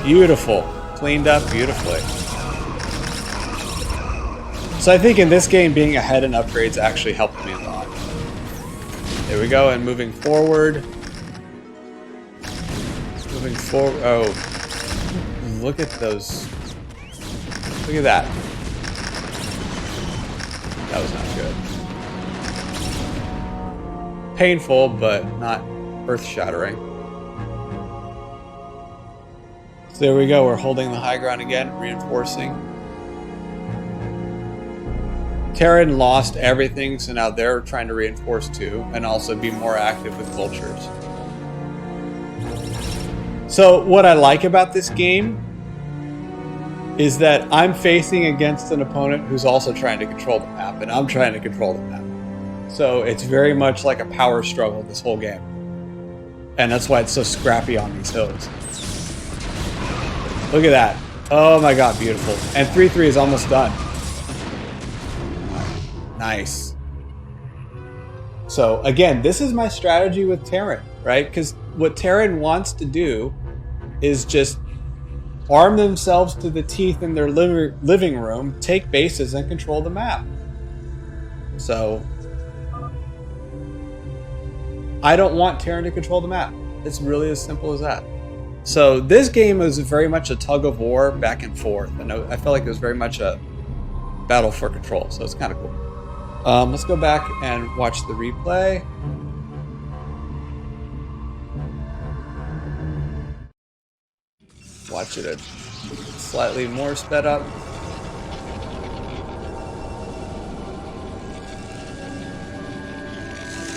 Beautiful. Cleaned up beautifully. So I think in this game, being ahead in upgrades actually helped me a lot. There we go, and moving forward. Moving forward. Oh, look at those. Look at that. That was not good. Painful, but not earth-shattering. So there we go. We're holding the high ground again, reinforcing. Terran lost everything, so now they're trying to reinforce too, and also be more active with vultures. So what I like about this game is that I'm facing against an opponent who's also trying to control the map, and I'm trying to control the map. So it's very much like a power struggle this whole game. And that's why it's so scrappy on these hills. Look at that. Oh my god, beautiful. And 3-3 is almost done. Nice. So again, this is my strategy with Terran, right? Because what Terran wants to do is just arm themselves to the teeth in their living room, take bases, and control the map. So I don't want Terran to control the map. It's really as simple as that. So this game is very much a tug of war back and forth, and I felt like it was very much a battle for control. So it's kind of cool. Let's go back and watch the replay. Watch it at slightly more sped up.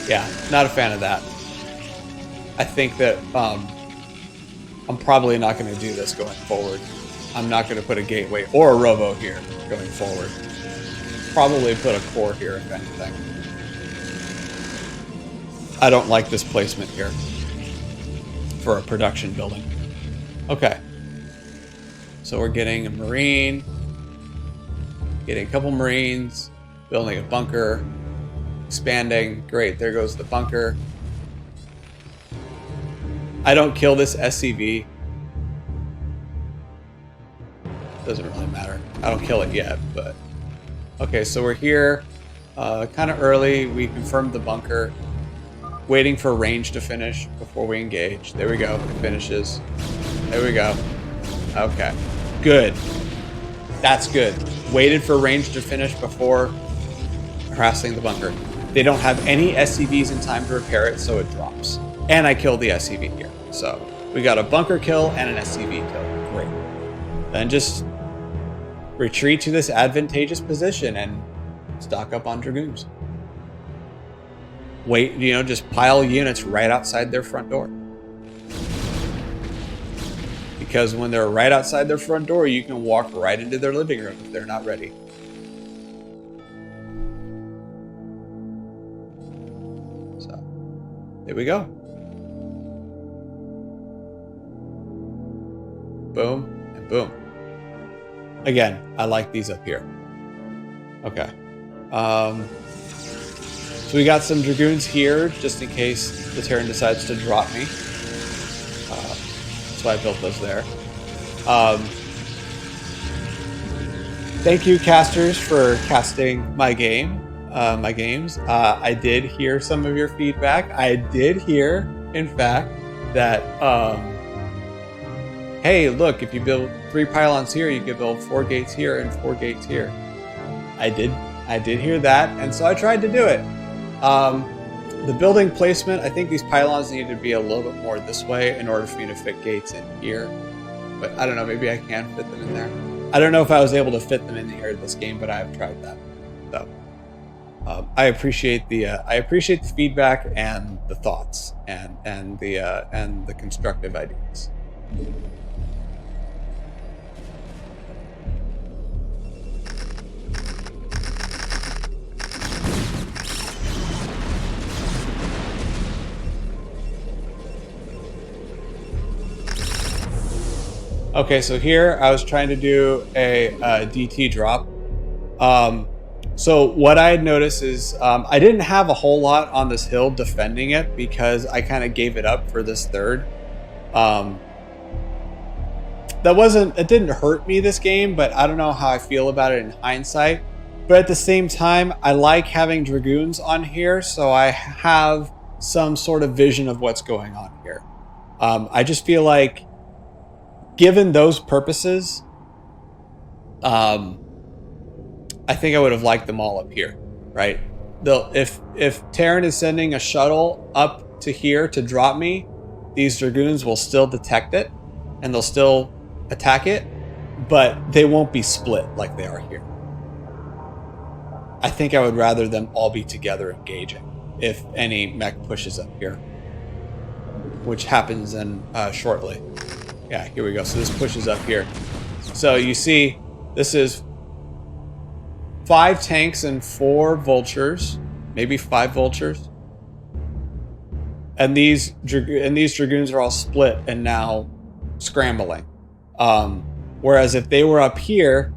Yeah, not a fan of that. I think that I'm probably not going to do this going forward. I'm not going to put a gateway or a robo here going forward. Probably put a core here, if anything. I don't like this placement here for a production building. Okay. So we're getting a marine, getting a couple marines, building a bunker, expanding. Great, there goes the bunker. I don't kill this SCV. Doesn't really matter. I don't kill it yet, but... Okay, so we're here kind of early. We confirmed the bunker. Waiting for range to finish before we engage. There we go. It finishes. There we go. Okay. Good. That's good. Waited for range to finish before harassing the bunker. They don't have any SCVs in time to repair it, so it drops. And I killed the SCV here. So we got a bunker kill and an SCV kill. Great. Then just retreat to this advantageous position and stock up on Dragoons. Wait, just pile units right outside their front door. Because when they're right outside their front door, you can walk right into their living room if they're not ready. So, there we go. Boom and boom. Again, I like these up here. Okay. So we got some Dragoons here, just in case the Terran decides to drop me. That's why I built those there. Thank you, casters, for casting my games. I did hear some of your feedback. I did hear, in fact, that... hey, look, if you build 3 pylons here, you could build 4 gates here and 4 gates here. I did hear that, and so I tried to do it. the building placement, I think these pylons need to be a little bit more this way in order for me to fit gates in here. But I don't know, maybe I can fit them in there. I don't know if I was able to fit them in here this game, but I have tried that. So I appreciate the feedback and the thoughts and the constructive ideas. Okay, so here I was trying to do a DT drop. So what I had noticed is I didn't have a whole lot on this hill defending it because I kind of gave it up for this third. It didn't hurt me this game, but I don't know how I feel about it in hindsight. But at the same time, I like having Dragoons on here, so I have some sort of vision of what's going on here. I just feel like, given those purposes, I think I would have liked them all up here, right? If Terran is sending a shuttle up to here to drop me, these Dragoons will still detect it, and they'll still attack it, but they won't be split like they are here. I think I would rather them all be together engaging if any mech pushes up here, which happens in shortly. Yeah, here we go. So this pushes up here. So you see, this is 5 tanks and 4 vultures, maybe 5 vultures, and these Dragoons are all split and now scrambling. Whereas if they were up here,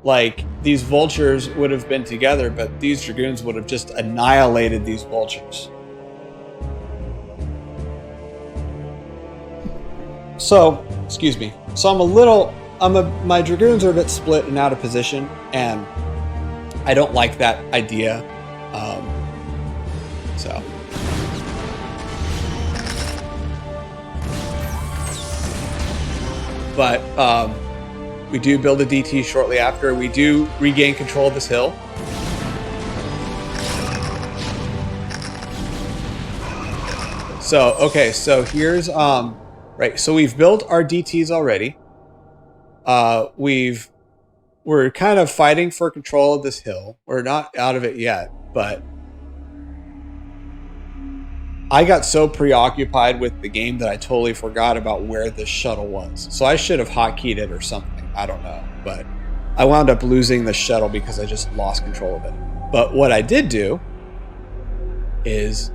like, these vultures would have been together, but these Dragoons would have just annihilated these vultures. So, excuse me. So my Dragoons are a bit split and out of position, and I don't like that idea. But we do build a DT shortly after. We do regain control of this hill. So, okay, so here's, right, so we've built our DTs already. We're kind of fighting for control of this hill. We're not out of it yet, but I got so preoccupied with the game that I totally forgot about where this shuttle was. So I should have hotkeyed it or something. I don't know, but I wound up losing the shuttle because I just lost control of it. But what I did do is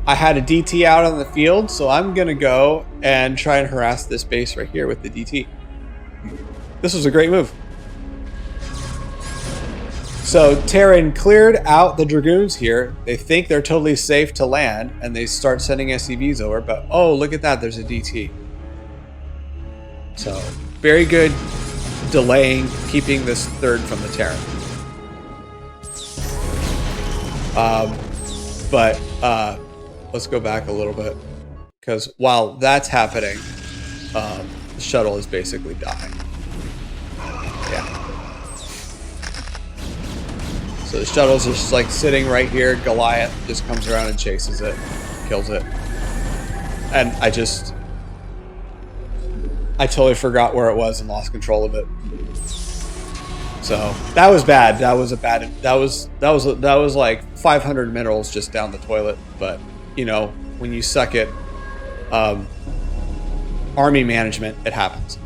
I had a DT out on the field, so I'm going to go and try and harass this base right here with the DT. This was a great move. So Terran cleared out the Dragoons here. They think they're totally safe to land, and they start sending SCVs over, but oh, look at that, there's a DT. So, very good delaying, keeping this third from the Terran. Let's go back a little bit, because while that's happening, the shuttle is basically dying. Yeah. So the shuttle's just like sitting right here. Goliath just comes around and chases it, kills it. And I totally forgot where it was and lost control of it. So that was bad. That was like 500 minerals just down the toilet. But you know, when you suck at army management, it happens.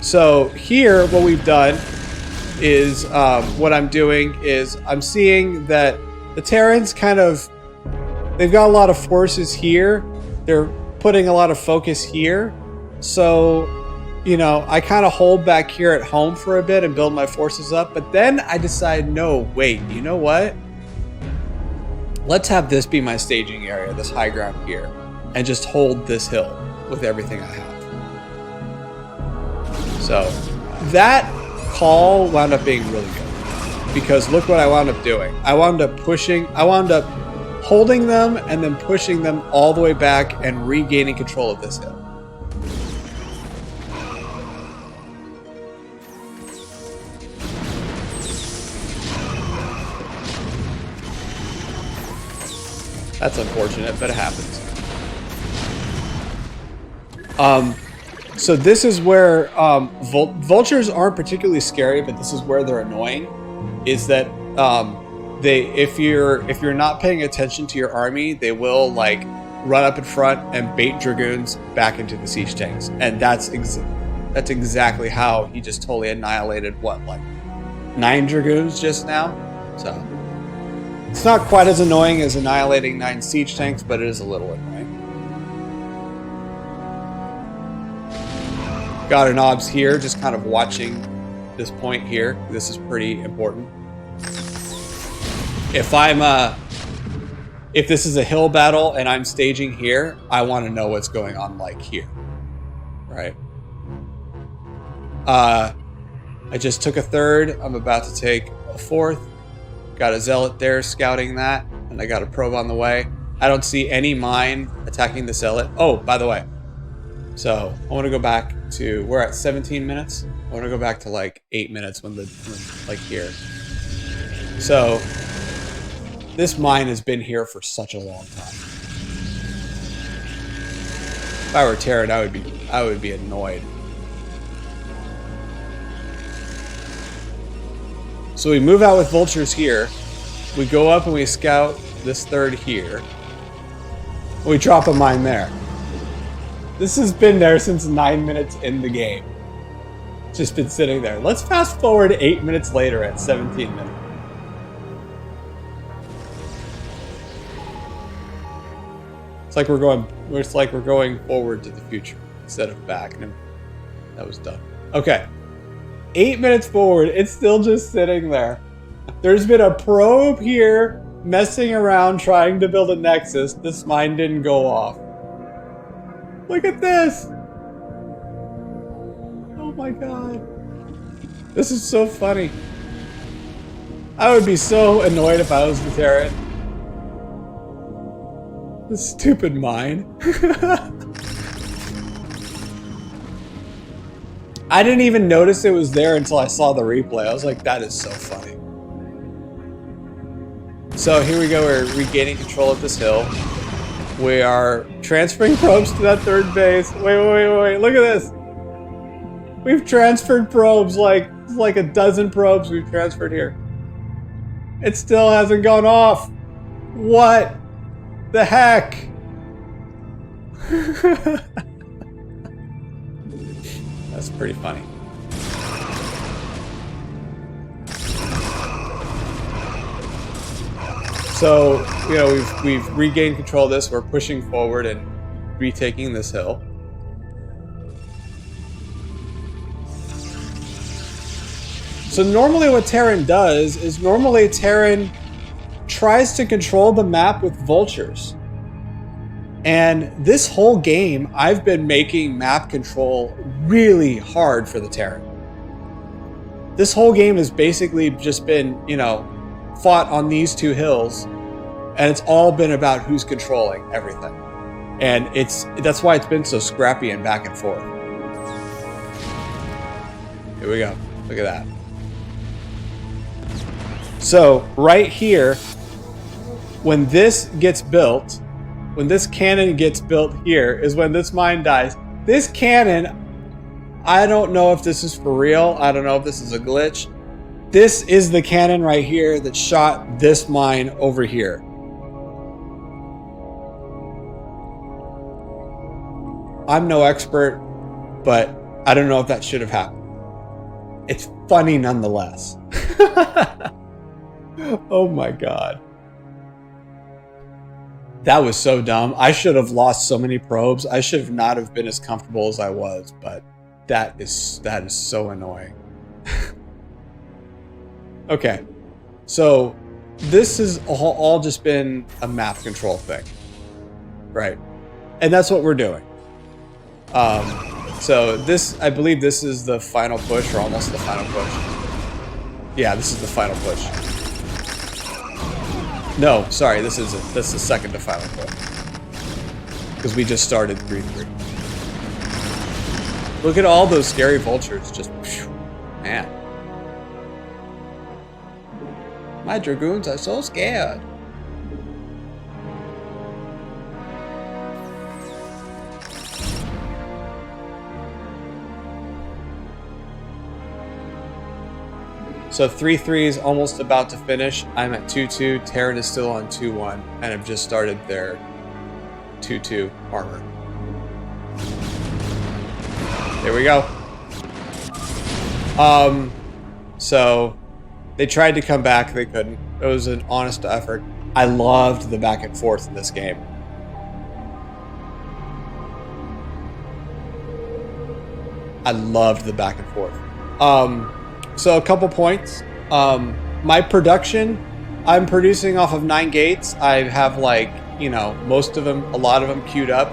So here, what we've done is, what I'm doing is I'm seeing that the Terrans they've got a lot of forces here. They're putting a lot of focus here. So, you know, I kind of hold back here at home for a bit and build my forces up. But then I decide, no, wait, you know what? Let's have this be my staging area, this high ground here, and just hold this hill with everything I have. So that call wound up being really good, because look what I wound up doing. I wound up holding them and then pushing them all the way back and regaining control of this hill. That's unfortunate, but it happens. So this is where vultures aren't particularly scary, but this is where they're annoying. Is that if you're not paying attention to your army, they will like run up in front and bait dragoons back into the siege tanks, and that's exactly how he just totally annihilated what, like 9 dragoons just now. So it's not quite as annoying as annihilating 9 siege tanks, but it is a little annoying. Got an obs here, just kind of watching this point here. This is pretty important. If this is a hill battle and I'm staging here, I want to know what's going on like here, right? I just took a 3rd. I'm about to take a 4th. Got a zealot there scouting that, and I got a probe on the way. I don't see any mine attacking the zealot. Oh, by the way, so I want to go back to, we're at 17 minutes. I want to go back to like 8 minutes when like here. So this mine has been here for such a long time. If I were Terran, I would be annoyed. So we move out with vultures here. We go up and we scout this 3rd here. We drop a mine there. This has been there since 9 minutes in the game. Just been sitting there. Let's fast forward 8 minutes later at 17 minutes. It's like we're going forward to the future instead of back. And that was dumb. Okay. 8 minutes forward, it's still just sitting there. There's been a probe here messing around trying to build a nexus. This mine didn't go off. Look at this. Oh my god. This is so funny. I would be so annoyed if I was the Terran. This stupid mine. I didn't even notice it was there until I saw the replay. I was like, that is so funny. So here we go, we're regaining control of this hill. We are transferring probes to that 3rd base. Wait, look at this. We've transferred probes, like a dozen probes we've transferred here. It still hasn't gone off. What the heck? That's pretty funny. So, you know, we've regained control of this. We're pushing forward and retaking this hill. So normally what Terran does is normally Terran tries to control the map with vultures. And this whole game, I've been making map control really hard for the Terran. This whole game has basically just been, you know, fought on these 2 hills, and it's all been about who's controlling everything. And that's why it's been so scrappy and back and forth. Here we go. Look at that. So right here, when this gets built, when this cannon gets built here, is when this mine dies. This cannon, I don't know if this is for real. I don't know if this is a glitch. This is the cannon right here that shot this mine over here. I'm no expert, but I don't know if that should have happened. It's funny nonetheless. Oh my god. That was so dumb. I should have lost so many probes. I should not have been as comfortable as I was, but that is so annoying. Okay, so this has all just been a map control thing, right? And that's what we're doing. So this, I believe this is the final push, or almost the final push. Yeah, this is the final push. No, sorry, this isn't. This is the second to final push. Because we just started 3-3. Look at all those scary vultures. Just, man. My dragoons are so scared. So 3-3 is almost about to finish. I'm at 2-2. Terran is still on 2-1, and have just started their 2-2 armor. There we go. So they tried to come back, they couldn't. It was an honest effort. I loved the back and forth in this game. I loved the back and forth. So a couple points. My production, I'm producing off of 9 gates. I have like, you know, most of them, a lot of them queued up.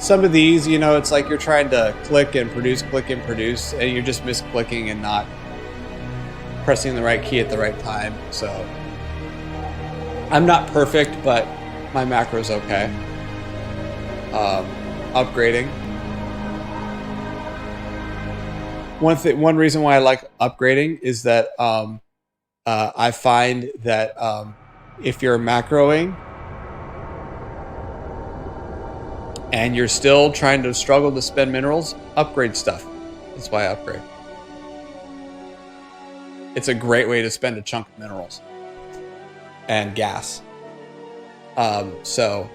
Some of these, you know, it's like you're trying to click and produce, and you're just misclicking and not pressing the right key at the right time. So I'm not perfect, but my macro's okay. Upgrading. One reason why I like upgrading is that I find that if you're macroing and you're still trying to struggle to spend minerals, upgrade stuff. That's why I upgrade. It's a great way to spend a chunk of minerals and gas. So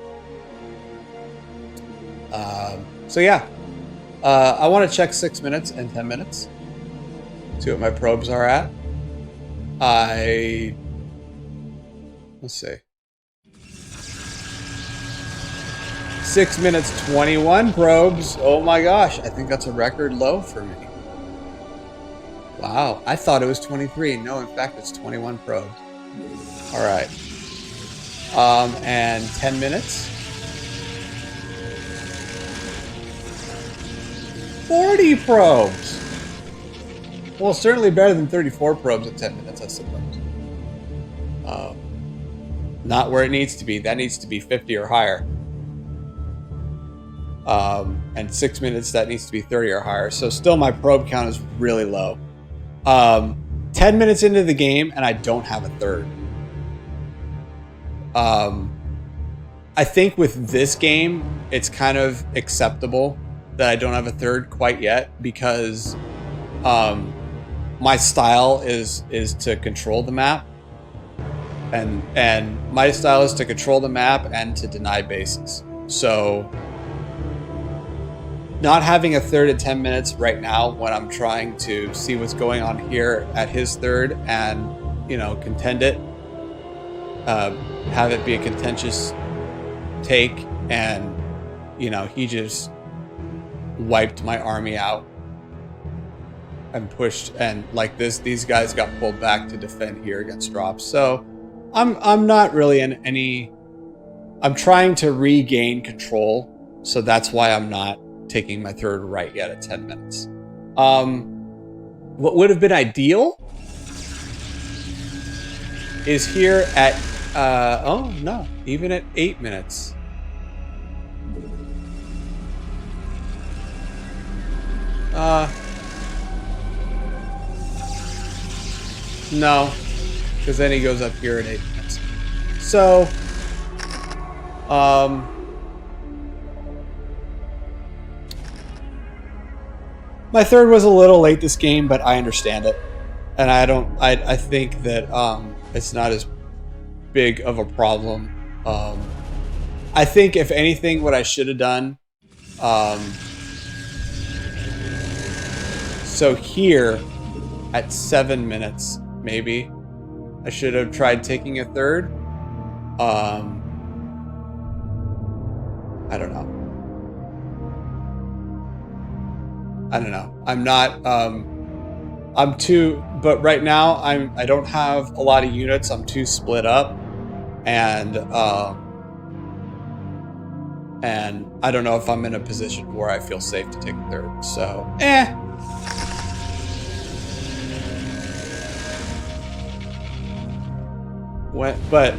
yeah. I want to check 6 minutes and 10 minutes. See what my probes are at. Let's see. 6 minutes, 21 probes. Oh my gosh, I think that's a record low for me. Wow, I thought it was 23. No, in fact, it's 21 probes. All right. And 10 minutes. 40 probes. Well, certainly better than 34 probes at 10 minutes, I suppose. Not where it needs to be. That needs to be 50 or higher. And 6 minutes, that needs to be 30 or higher. So still my probe count is really low. 10 minutes into the game, and I don't have a third. I think with this game, it's kind of acceptable that I don't have a third quite yet, because my style is to control the map, and my style is to control the map and to deny bases. So not having a third at 10 minutes right now, when I'm trying to see what's going on here at his third and, you know, contend it, have it be a contentious take, and, you know, he just wiped my army out and pushed, and like this, these guys got pulled back to defend here against drops. So I'm not really in any, I'm trying to regain control. So that's why I'm not taking my third right yet at 10 minutes. What would have been ideal is here at, oh no, even at 8 minutes. No, because then he goes up here at 8 minutes. So, my third was a little late this game, but I understand it. And I think that it's not as big of a problem. I think if anything, what I should have done, so here at 7 minutes, maybe I should have tried taking a third. I don't know. I'm not, I'm too, but right now I don't have a lot of units. I'm too split up, and I don't know if I'm in a position where I feel safe to take a third. So, but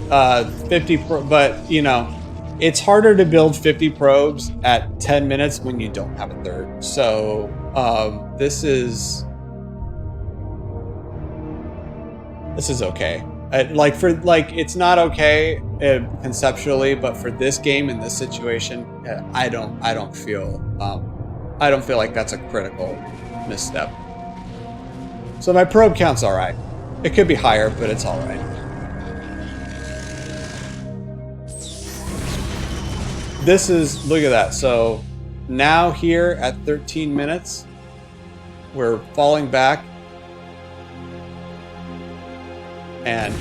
you know, it's harder to build 50 probes at 10 minutes when you don't have a third. So this is okay. It's not okay conceptually, but for this game in this situation, I don't feel like that's a critical misstep. So my probe count's all right. It could be higher, but it's all right. This is, look at that. So now here at 13 minutes, we're falling back. And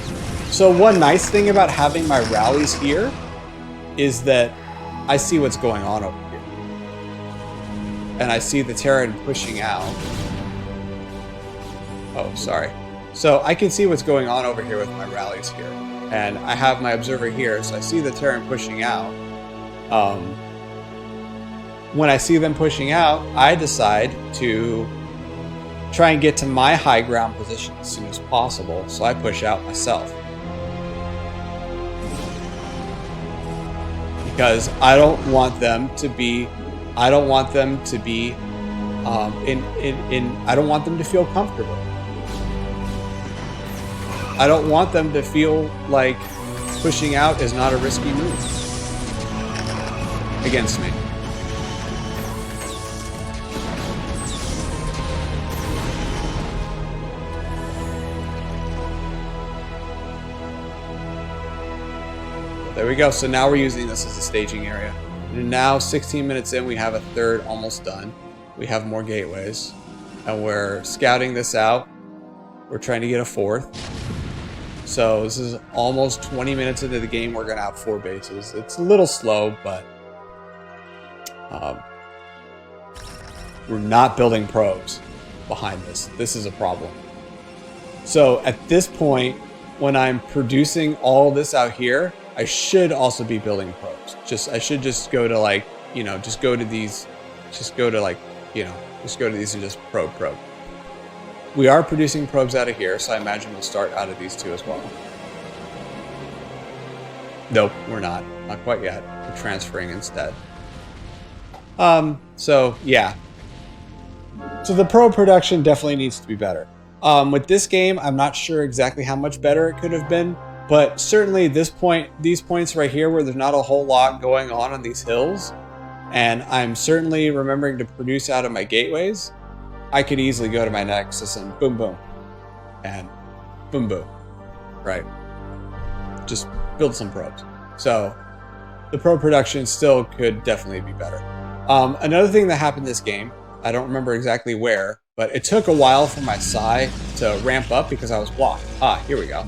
so one nice thing about having my rallies here is that I see what's going on over here. And I see the Terran pushing out. Oh, sorry. So I can see what's going on over here with my rallies here. And I have my observer here, so I see the Terran pushing out. When I see them pushing out, I decide to try and get to my high ground position as soon as possible, so I push out myself. Because I don't want them to be, I don't want them to feel comfortable. I don't want them to feel like pushing out is not a risky move against me. There we go. So now we're using this as a staging area. And now 16 minutes in, we have a third almost done. We have more gateways. And we're scouting this out. We're trying to get a fourth. So this is almost 20 minutes into the game. We're going to have 4 bases. It's a little slow, but we're not building probes behind this. This is a problem. So at this point, when I'm producing all this out here, I should also be building probes. I should just go to like, you know, just go to these and just probe. We are producing probes out of here, so I imagine we'll start out of these 2 as well. Nope, we're not. Not quite yet. We're transferring instead. So yeah. So the probe production definitely needs to be better. With this game, I'm not sure exactly how much better it could have been. But certainly these points right here where there's not a whole lot going on these hills, and I'm certainly remembering to produce out of my gateways, I could easily go to my Nexus and boom, boom, and boom, boom, right? Just build some probes. So the probe production still could definitely be better. Another thing that happened this game, I don't remember exactly where, but it took a while for my psi to ramp up because I was blocked. Ah, here we go.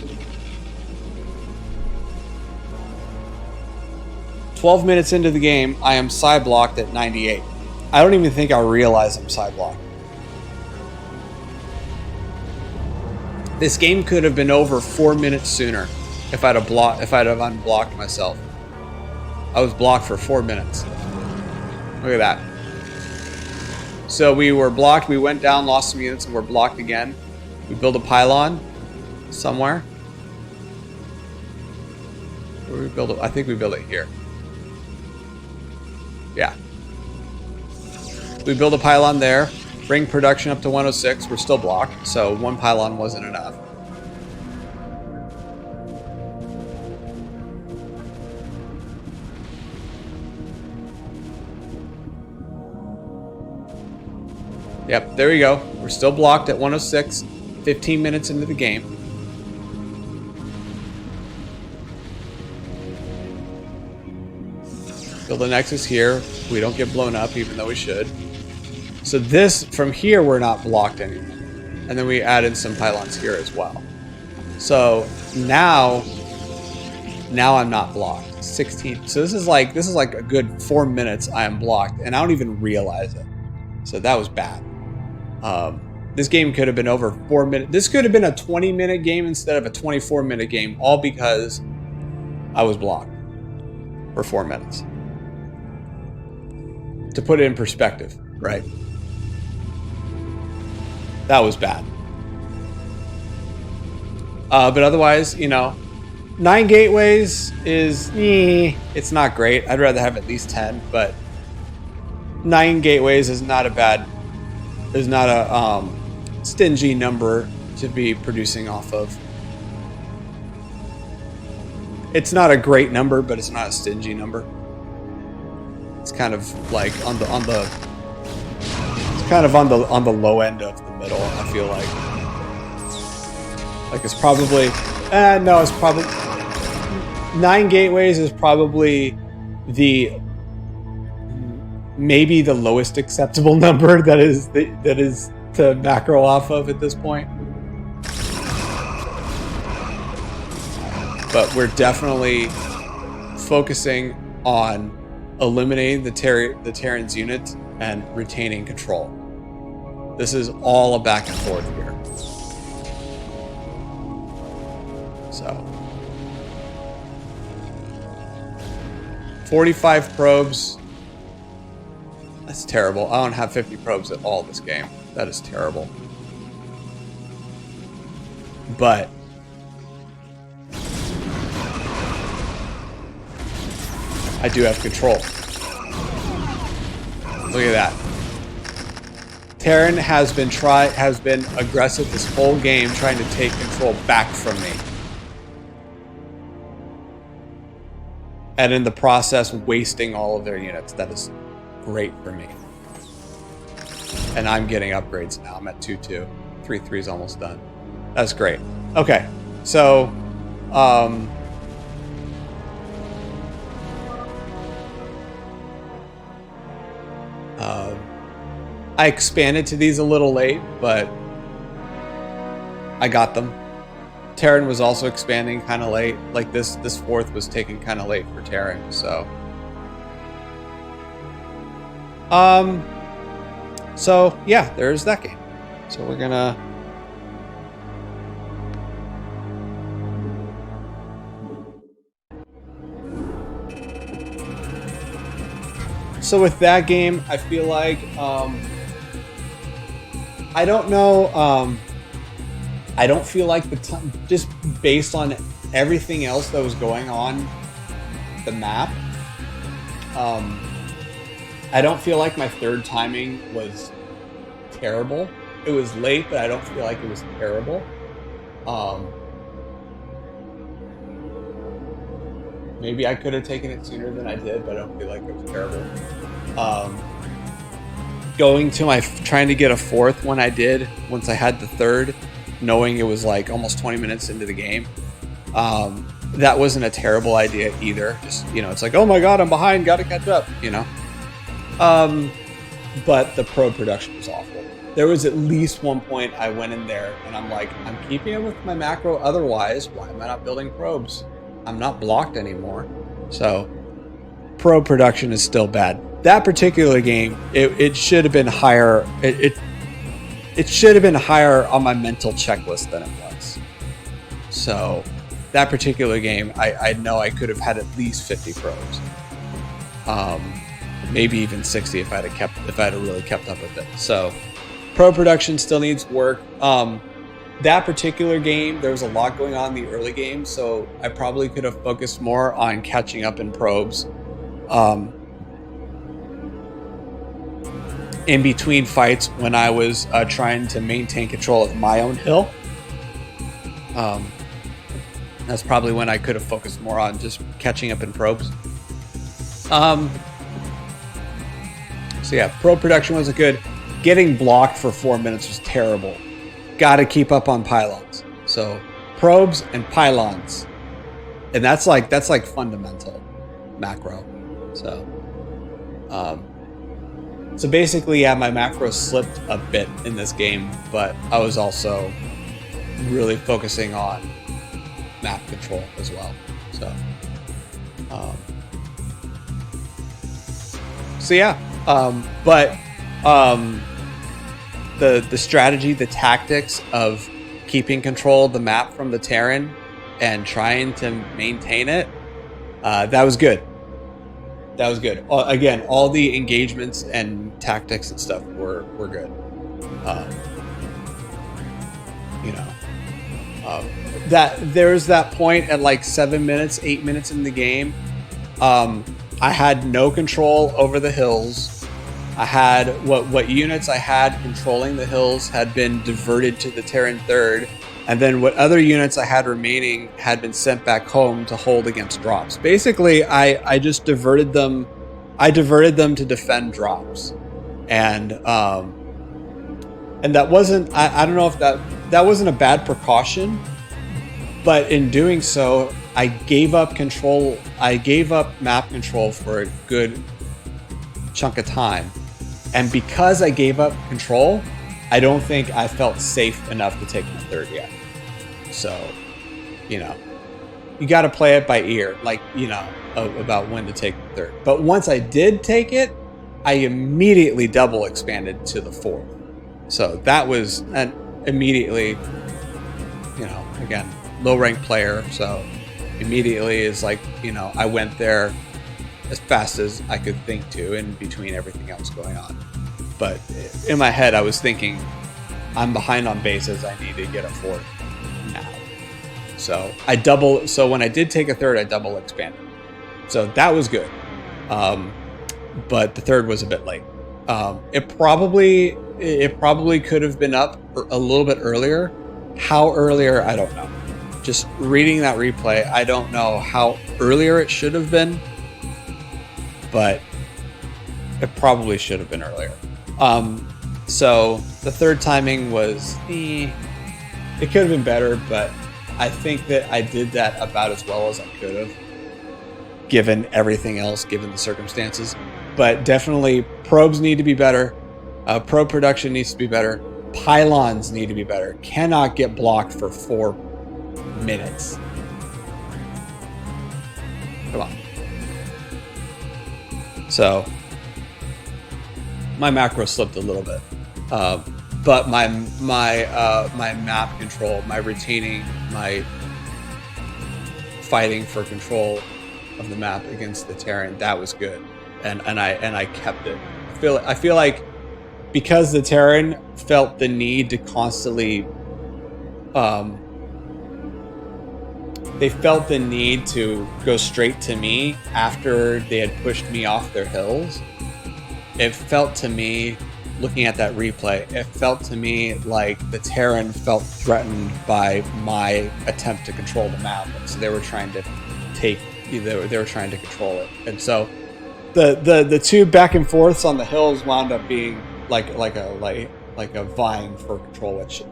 12 minutes into the game, I am psi blocked at 98. I don't even think I realize I'm psi blocked. This game could have been over 4 minutes sooner if I'd have unblocked myself. I was blocked for 4 minutes. Look at that. So we were blocked, we went down, lost some units, and we're blocked again. We build a pylon somewhere. Where we build it? I think we build it here. Yeah. We build a pylon there, bring production up to 106. We're still blocked, so 1 pylon wasn't enough. Yep, there we go. We're still blocked at 106, 15 minutes into the game. Build a Nexus here. We don't get blown up, even though we should. So this, from here, we're not blocked anymore. And then we add in some pylons here as well. So now I'm not blocked. 16. So this is like a good 4 minutes I am blocked, and I don't even realize it. So that was bad. This game could have been over 4 minutes. This could have been a 20-minute game instead of a 24-minute game, all because I was blocked for 4 minutes. To put it in perspective, right? That was bad. But otherwise, you know, 9 gateways is, it's not great. I'd rather have at least 10, but 9 gateways is not a stingy number to be producing off of. It's not a great number, but it's not a stingy number. It's kind of like on the low end of the middle. I feel like Like it's probably, no, it's probably 9 gateways is probably maybe the lowest acceptable number that is to macro off of at this point. But we're definitely focusing on eliminating the Terran's unit and retaining control. This is all a back and forth here. So 45 probes. That's terrible. I don't have 50 probes at all this game. That is terrible. But I do have control. Look at that. Terran has been aggressive this whole game, trying to take control back from me. And in the process, wasting all of their units. That is great for me. And I'm getting upgrades now. I'm at 2-2. 3-3 is almost done. That's great. Okay. So, I expanded to these a little late, but I got them. Terran was also expanding kind of late. Like this fourth was taken kind of late for Terran, so. So yeah, there's that game. So we're gonna. So with that game, I feel like, I don't know, I don't feel like the time, just based on everything else that was going on the map, I don't feel like my third timing was terrible. It was late, but I don't feel like it was terrible. Maybe I could have taken it sooner than I did, but I don't feel like it was terrible. Going to trying to get a fourth when I did, once I had the third, knowing it was like almost 20 minutes into the game, that wasn't a terrible idea either. Just, you know, it's like, oh my god, I'm behind, gotta catch up, you know. But the probe production was awful. There was at least one point I went in there and I'm like, I'm keeping it with my macro, otherwise why am I not building probes? I'm not blocked anymore. So probe production is still bad. That particular game, it should have been higher. It should have been higher on my mental checklist than it was. So that particular game, I know I could have had at least 50 probes. Maybe even 60 if I'd have really kept up with it. So probe production still needs work. That particular game, there was a lot going on in the early game, so I probably could have focused more on catching up in probes. In between fights when I was trying to maintain control of my own hill. That's probably when I could have focused more on just catching up in probes. So yeah, probe production wasn't good. Getting blocked for 4 minutes was terrible. Got to keep up on pylons. So probes and pylons, and that's like fundamental macro. So so basically, yeah, my macro slipped a bit in this game, but I was also really focusing on map control as well. So yeah, the strategy, the tactics of keeping control of the map from the Terran and trying to maintain it, that was good. That was good. Again, all the engagements and tactics and stuff were good. You know, that there's that point at like 7 minutes, 8 minutes in the game. I had no control over the hills. I had what units I had controlling the hills had been diverted to the Terran third, and then what other units I had remaining had been sent back home to hold against drops. Basically, I just diverted them. I diverted them to defend drops, and that wasn't. I don't know if that wasn't a bad precaution, But in doing so, I gave up control. I gave up map control for a good chunk of time. And because I gave up control, I don't think I felt safe enough to take the third yet. So, you know, you got to play it by ear, like, you know, about when to take the third. But once I did take it, I immediately double expanded to the fourth. So that was immediately, you know, again, low rank player. So immediately is like, you know, I went there as fast as I could think to in between everything else going on. But in my head, I was thinking, I'm behind on bases. I need to get a fourth now. So so when I did take a third, I double expanded. So that was good. But the third was a bit late. It probably could have been up a little bit earlier. How earlier, I don't know. Just reading that replay, I don't know how earlier it should have been, but it probably should have been earlier. So the third timing was, it could have been better, but I think that I did that about as well as I could have, given everything else, given the circumstances. But definitely probes need to be better. Probe production needs to be better. Pylons need to be better. Cannot get blocked for 4 minutes. Come on. So my macro slipped a little bit, but my map control, my retaining, my fighting for control of the map against the Terran, that was good, and I kept it. I feel like because the Terran felt the need to constantly, they felt the need to go straight to me after they had pushed me off their hills. It felt to me, looking at that replay, it felt to me like the Terran felt threatened by my attempt to control the map, so they were trying to they were trying to control it. And so the two back and forths on the hills wound up being like a vying for control, which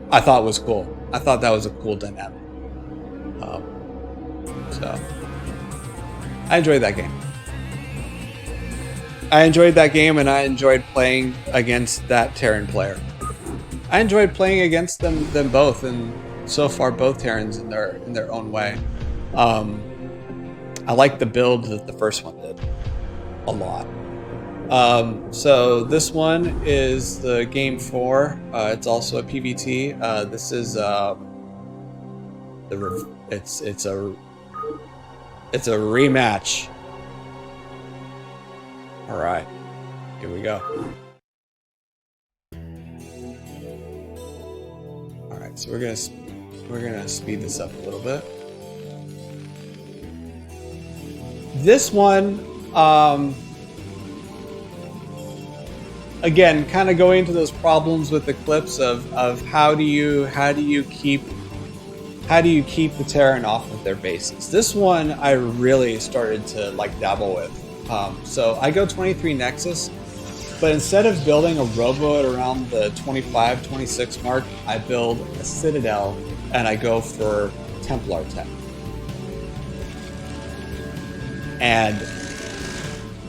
I thought was cool. I thought that was a cool dynamic. So I enjoyed that game. And I enjoyed playing against that Terran player. I enjoyed playing against them both, and so far both Terrans in their own way. I like the build that the first one did a lot. So this one is the game 4. It's also a PvT. This is it's a rematch. All right, here we go. All right, so we're gonna speed this up a little bit. This one, again, kind of going into those problems with Eclipse of how do you keep the Terran off of their bases. This one I really started to like dabble with. So I go 23 Nexus, but instead of building a robo at around the 25, 26 mark, I build a Citadel and I go for Templar tech. And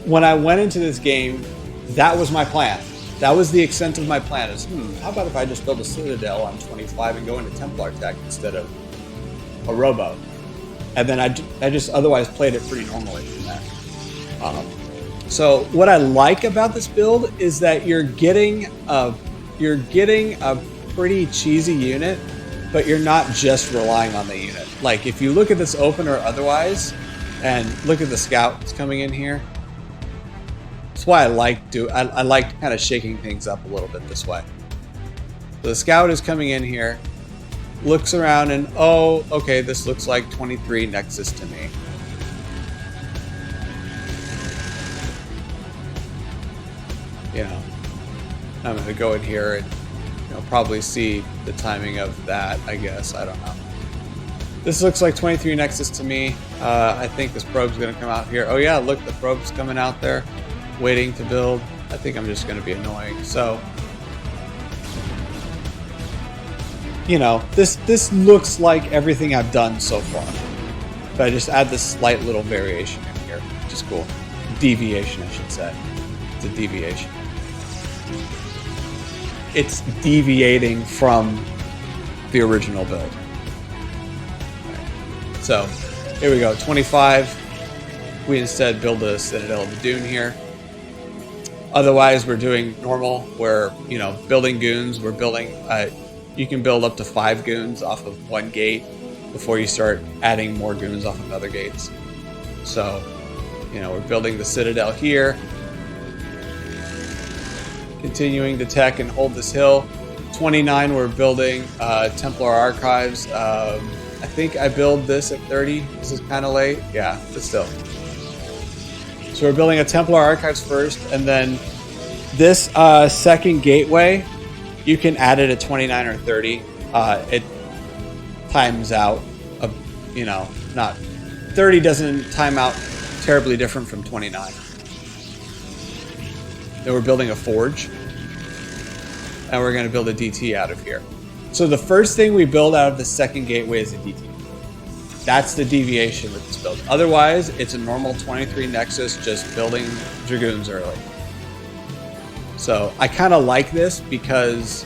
when I went into this game, that was my plan. That was the extent of my plan is, how about if I just build a Citadel on 25 and go into Templar tech instead of a robo? And then I just otherwise played it pretty normally from there. So what I like about this build is that you're getting a pretty cheesy unit, but you're not just relying on the unit. Like if you look at this open or otherwise, and look at the scout that's coming in here. That's why I like kind of shaking things up a little bit this way. So the scout is coming in here, looks around, and oh, okay, this looks like 23 Nexus to me. You know, I'm gonna go in here and probably see the timing of that, I guess. I don't know. This looks like 23 Nexus to me. I think this probe's gonna come out here. Oh yeah, look, the probe's coming out there, waiting to build. I think I'm just gonna be annoying. So, you know, this looks like everything I've done so far. But I just add this slight little variation in here, which is cool. Deviation, I should say. It's a deviation. It's deviating from the original build. Right. So, here we go. 25. We instead build a Citadel of the Dune here. Otherwise, we're doing normal. We're, you know, building goons. We're building... you can build up to 5 goons off of one gate before you start adding more goons off of other gates. So, you know, we're building the Citadel here. Continuing to tech and hold this hill. 29, we're building Templar Archives. I think I build this at 30. This is kind of late. Yeah, but still. So we're building a Templar Archives first, and then this second gateway, you can add it at 29 or 30. It times out, you know, not 30 doesn't time out terribly different from 29. Then we're building a forge, and we're going to build a DT out of here. So the first thing we build out of the second gateway is a DT. That's the deviation with this build. Otherwise, it's a normal 23 Nexus, just building Dragoons early. So I kind of like this because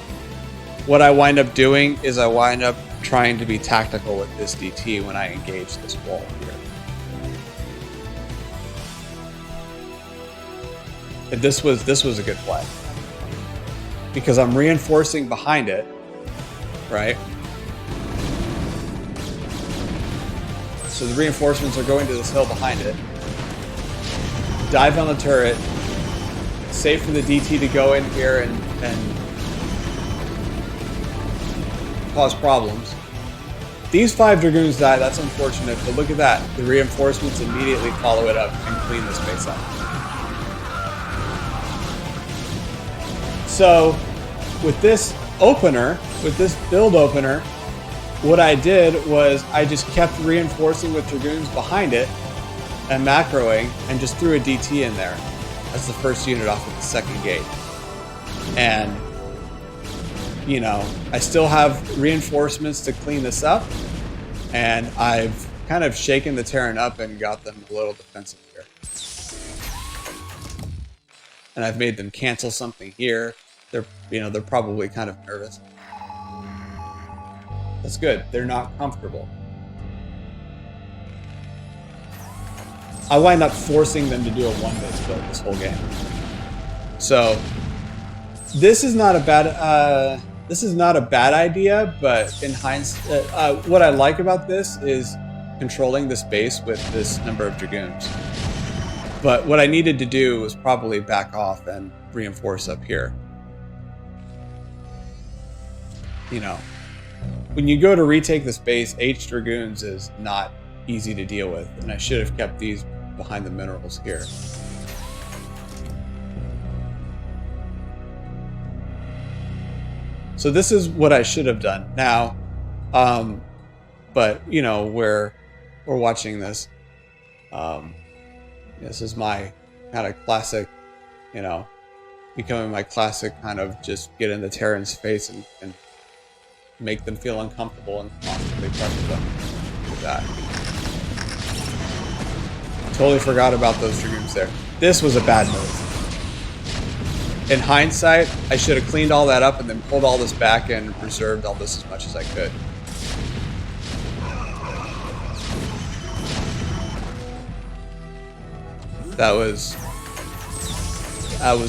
what I wind up doing is I wind up trying to be tactical with this DT when I engage this wall here. And this was a good play because I'm reinforcing behind it, right? So the reinforcements are going to this hill behind it. Dive on the turret. Safe for the DT to go in here and cause problems. These 5 Dragoons die, that's unfortunate, but look at that. The reinforcements immediately follow it up and clean this base up. So, with this opener, with this build opener, what I did was I just kept reinforcing with Dragoons behind it and macroing and just threw a DT in there as the first unit off of the second gate. And, you know, I still have reinforcements to clean this up, and I've kind of shaken the Terran up and got them a little defensive here. And I've made them cancel something here. They're probably kind of nervous. That's good. They're not comfortable. I wind up forcing them to do a one-base build this whole game. So this is not a bad idea, but in hindsight, what I like about this is controlling this base with this number of Dragoons. But what I needed to do was probably back off and reinforce up here. You know, when you go to retake this base, 8 Dragoons is not easy to deal with, and I should have kept these behind the minerals here. So this is what I should have done now, but you know, we're watching this. This is my kind of classic, you know, becoming my classic kind of just get in the Terran's face and make them feel uncomfortable and constantly pressure them with that. Totally forgot about those Dragoons there. This was a bad move. In hindsight, I should have cleaned all that up and then pulled all this back and preserved all this as much as I could. That was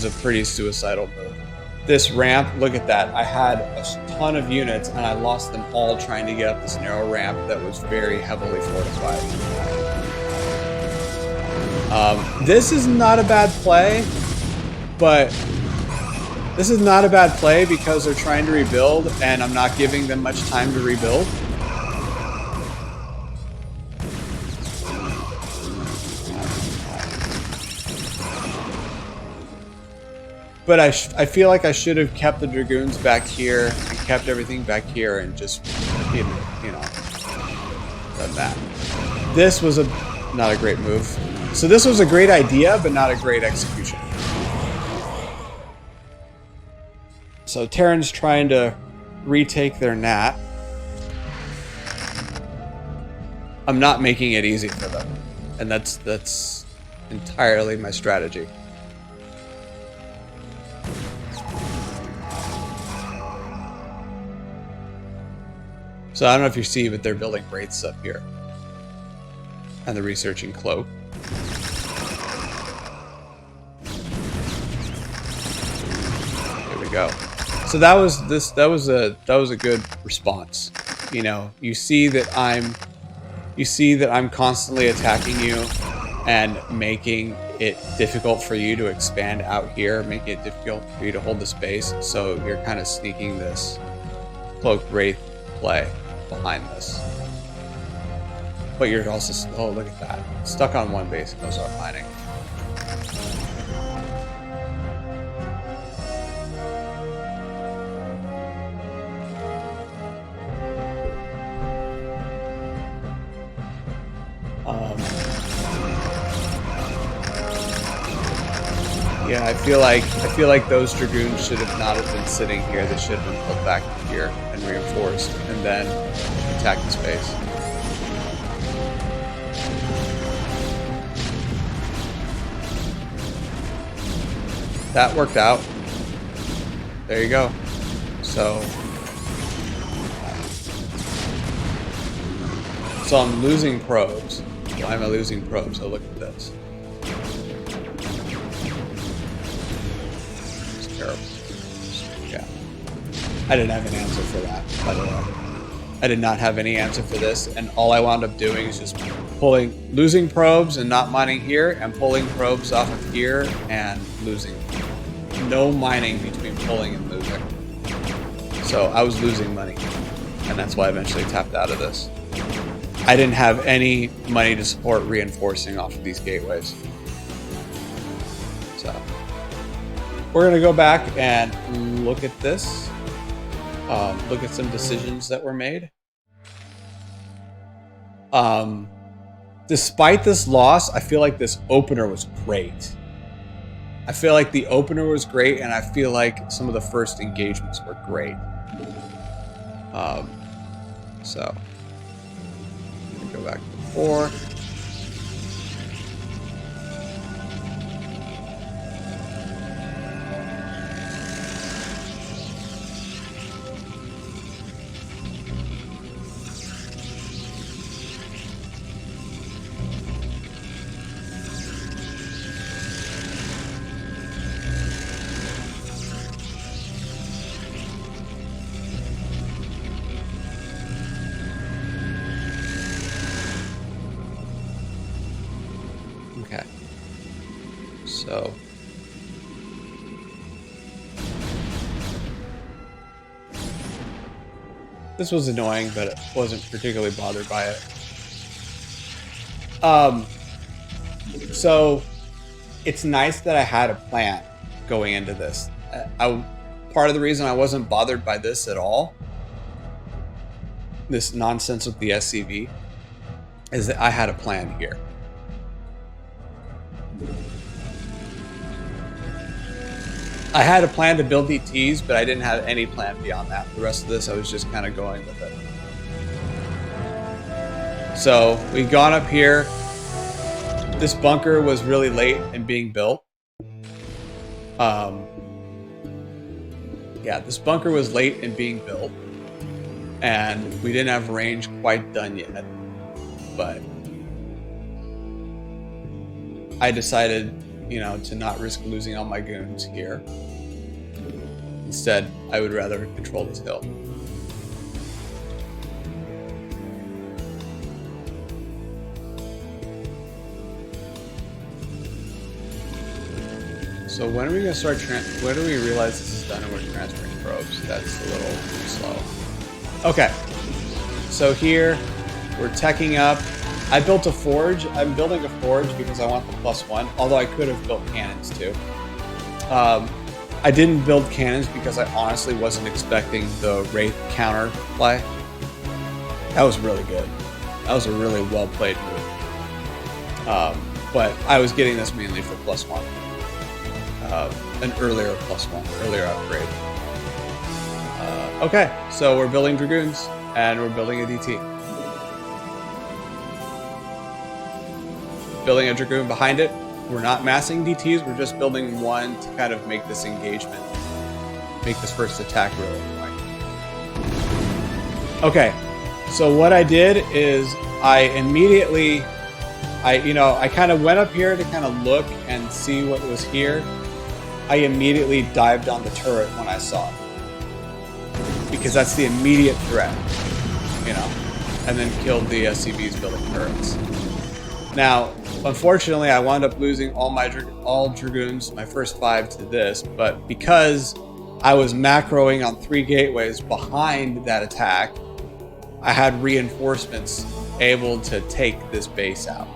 a pretty suicidal move. This ramp, look at that. I had a ton of units and I lost them all trying to get up this narrow ramp that was very heavily fortified. This is not a bad play, but this is not a bad play because they're trying to rebuild and I'm not giving them much time to rebuild. But I feel like I should have kept the Dragoons back here and kept everything back here and just, you know, done that. This was not a great move. So this was a great idea, but not a great execution. So Terran's trying to retake their Nat. I'm not making it easy for them, and that's entirely my strategy. So I don't know if you see, but they're building wraiths up here, and the researching cloak. Here we go. So that was a good response. You know, you see that I'm constantly attacking you and making it difficult for you to expand out here, making it difficult for you to hold the space. So you're kind of sneaking this cloak wraith play behind this. But you're also, oh, look at that, stuck on one base and those are mining. Yeah, I feel like those dragoons should have not have been sitting here. They should have been put back here and reinforced, and then attack the space. That worked out. There you go. So I'm losing probes. Why am I losing probes? Oh, look at this. Yeah, I didn't have an answer for that, by the way. I did not have any answer for this, and all I wound up doing is just losing probes and not mining here, and pulling probes off of here and losing. No mining between pulling and losing. So I was losing money, and that's why I eventually tapped out of this. I didn't have any money to support reinforcing off of these gateways. So we're going to go back and look at this. Look at some decisions that were made. Despite this loss, I feel like this opener was great. I feel like the opener was great, and I feel like some of the first engagements were great. So I'm going to go back to 4. Okay. So this was annoying, but it wasn't particularly bothered by it. So it's nice that I had a plan going into this. Part of the reason I wasn't bothered by this at all, this nonsense with the SCV, is that I had a plan here. I had a plan to build DTs, but I didn't have any plan beyond that. The rest of this, I was just kind of going with it. So we've gone up here. This bunker was really late in being built. Yeah, this bunker was late in being built, and we didn't have range quite done yet. But I decided, you know, to not risk losing all my goons here. Instead, I would rather control this hill. So when are we gonna start? When do we realize this is done and we're transferring probes? That's a little slow. Okay. So here we're teching up. I built a forge. I'm building a forge because I want the +1, although I could have built cannons too. I didn't build cannons because I honestly wasn't expecting the Wraith counter play. That was really good. That was a really well played move. But I was getting this mainly for +1. An earlier +1, earlier upgrade. Okay, so we're building Dragoons and we're building a DT. building a Dragoon behind it. We're not massing DTs, we're just building one to kind of make this engagement, make this first attack really annoying. Okay, so what I did is I immediately, I kind of went up here to kind of look and see what was here. I immediately dived on the turret when I saw it, because that's the immediate threat, and then killed the SCVs building turrets. Now, unfortunately, I wound up losing all Dragoons, my first 5 to this, but because I was macroing on 3 gateways behind that attack, I had reinforcements able to take this base out.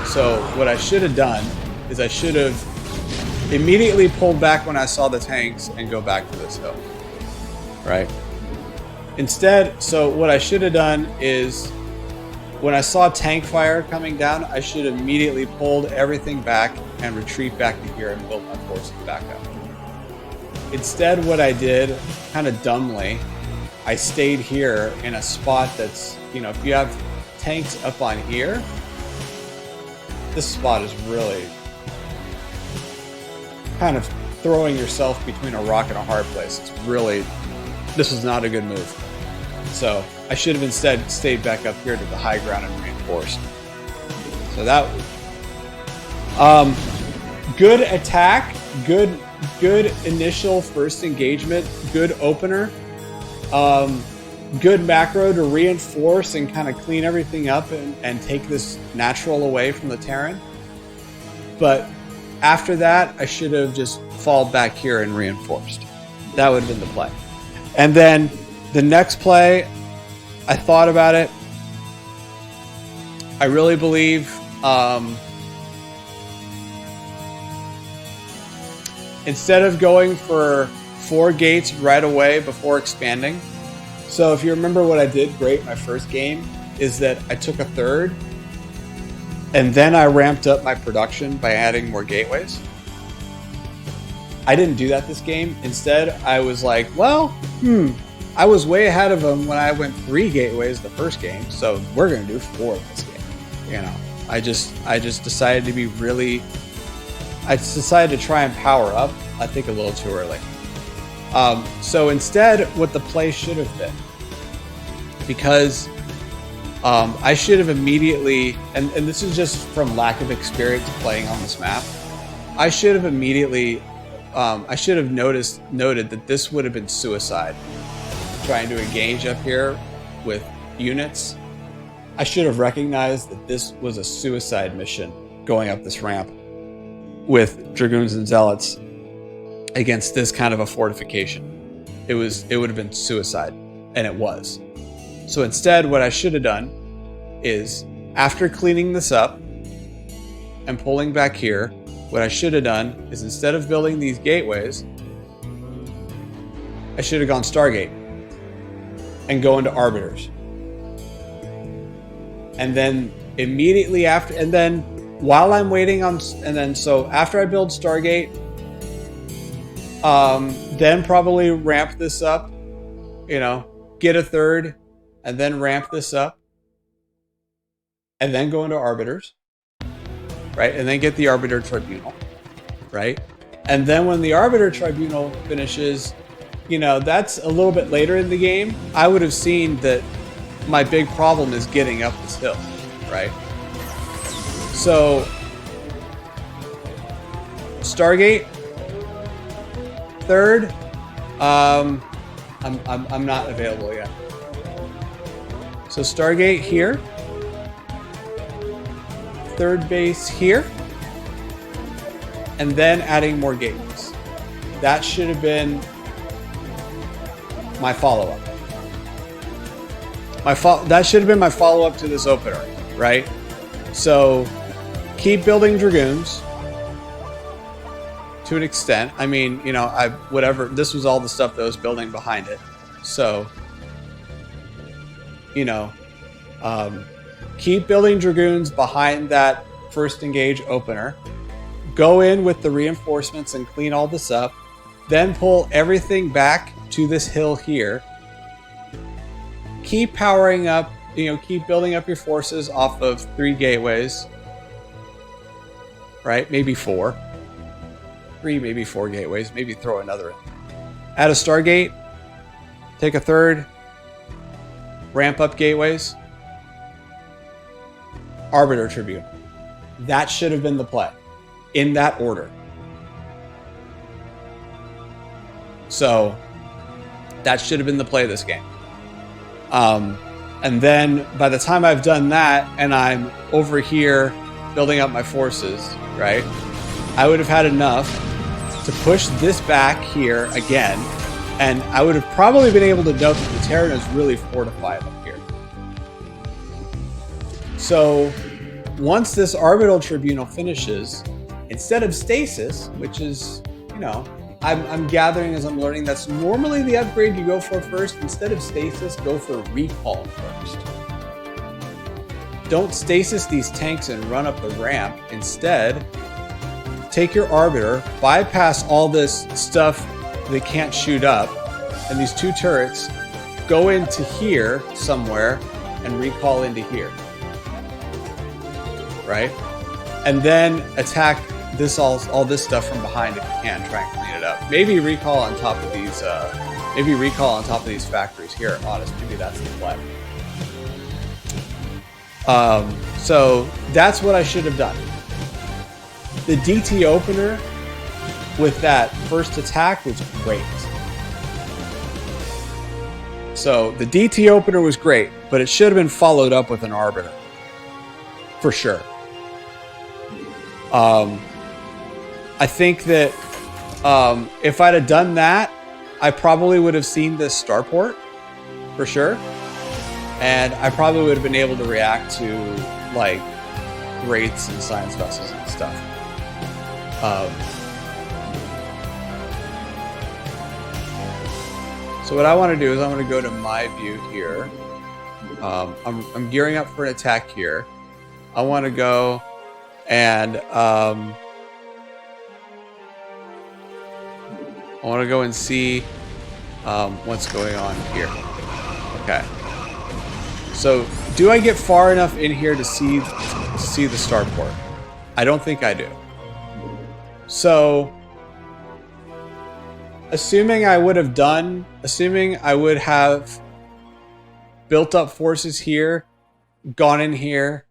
So what I should have done is I should have immediately pulled back when I saw the tanks and go back to this hill, right? Instead, so what I should have done is when I saw tank fire coming down, I should have immediately pulled everything back and retreat back to here and build my forces back up. Instead, what I did, kind of dumbly, I stayed here in a spot that's, if you have tanks up on here, this spot is really kind of throwing yourself between a rock and a hard place. It's really, this is not a good move. So I should have instead stayed back up here to the high ground and reinforced. So that, good attack, good initial first engagement, good opener, good macro to reinforce and kind of clean everything up and take this natural away from the Terran. But after that, I should have just fallen back here and reinforced. That would have been the play. And then the next play, I thought about it. I really believe instead of going for 4 gates right away before expanding. So if you remember what I did great my first game is that I took a third and then I ramped up my production by adding more gateways. I didn't do that this game. Instead, I was like, well, I was way ahead of them when I went 3 gateways the first game, so we're going to do 4 this game. I just decided to be really, I decided to try and power up, I think a little too early. So instead, what the play should have been, because I should have immediately, and this is just from lack of experience playing on this map, I should have immediately, I should have noted that this would have been suicide. Trying to engage up here with units. I should have recognized that this was a suicide mission going up this ramp with Dragoons and Zealots against this kind of a fortification. It would have been suicide, and it was. So instead, what I should have done is, after cleaning this up and pulling back here, what I should have done is, instead of building these gateways, I should have gone Stargate and go into Arbiters. And then immediately after, and then while I'm waiting on, and then so after I build Stargate, then probably ramp this up, get a third, and then ramp this up, and then go into Arbiters, right? And then get the Arbiter Tribunal, right? And then when the Arbiter Tribunal finishes, that's a little bit later in the game. I would have seen that my big problem is getting up this hill, right? So, Stargate, third, I'm not available yet. So Stargate here, third base here, and then adding more gates. That should have been my follow-up. That should have been my follow-up to this opener, right? So keep building Dragoons to an extent. I mean, whatever. This was all the stuff that I was building behind it. So, keep building Dragoons behind that first engage opener. Go in with the reinforcements and clean all this up. Then pull everything back to this hill here. Keep powering up keep building up your forces off of 3 gateways, right? Maybe 4. 3, maybe 4 gateways. Maybe throw another in. Add a Stargate. Take a 3rd. Ramp up gateways. Arbiter Tribune. That should have been the play. In that order. So, that should have been the play of this game. And then, by the time I've done that, and I'm over here building up my forces, right? I would have had enough to push this back here again, and I would have probably been able to note that the Terran is really fortified up here. So, once this Orbital Tribunal finishes, instead of Stasis, which is, I'm gathering as I'm learning that's normally the upgrade you go for first. Instead of Stasis, go for Recall first. Don't Stasis these tanks and run up the ramp. Instead, take your Arbiter, bypass all this stuff they can't shoot up, and these 2 turrets, go into here somewhere and recall into here. Right? And then attack this all this stuff from behind if you can. Try and clean it up. Maybe recall on top of these. Maybe recall on top of these factories here. Honest, maybe that's the play. So that's what I should have done. The DT opener with that first attack was great. So the DT opener was great, but it should have been followed up with an Arbiter. For sure. I think that if I'd have done that, I probably would have seen this starport, for sure. And I probably would have been able to react to, like, Wraiths and Science Vessels and stuff. So what I want to do is I'm going to go to my view here. I'm gearing up for an attack here. I want to go and I want to go and see what's going on here. Okay. So, do I get far enough in here to see the starport? I don't think I do. So, assuming I would have built up forces here, gone in here,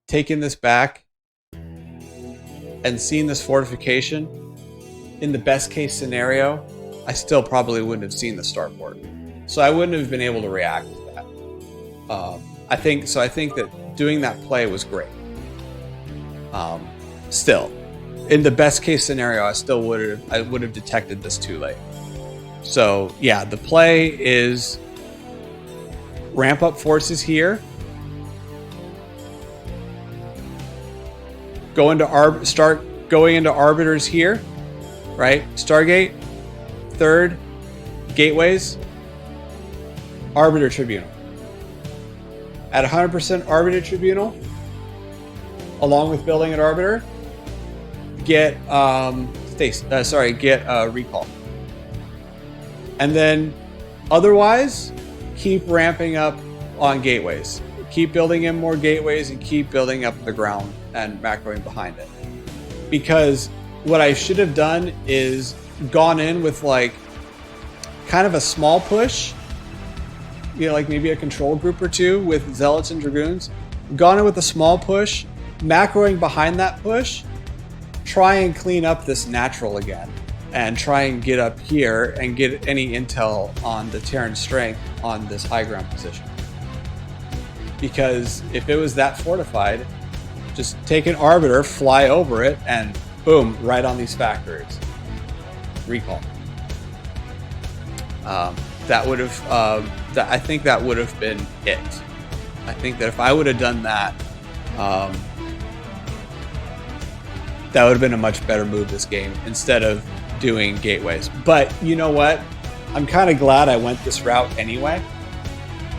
taken this back, and seen this fortification, in the best case scenario, I still probably wouldn't have seen the starport. So I wouldn't have been able to react to that. I think that doing that play was great. Still, in the best case scenario, I would have detected this too late. So yeah, the play is ramp up forces here. Start going into arbiters here, right? Stargate, 3rd, gateways, Arbiter Tribunal. At 100% Arbiter Tribunal, along with building an Arbiter, get recall. And then otherwise, keep ramping up on gateways. Keep building in more gateways and keep building up the ground and macroing behind it. Because what I should have done is gone in with like kind of a small push, like maybe a control group or 2 with Zealots and Dragoons, gone in with a small push, macroing behind that push, try and clean up this natural again, and try and get up here and get any intel on the Terran strength on this high ground position. Because if it was that fortified, just take an Arbiter, fly over it, and boom, right on these factories. Recall. That would have. I think that would have been it. I think that if I would have done that, that would have been a much better move this game instead of doing gateways. But you know what? I'm kind of glad I went this route anyway,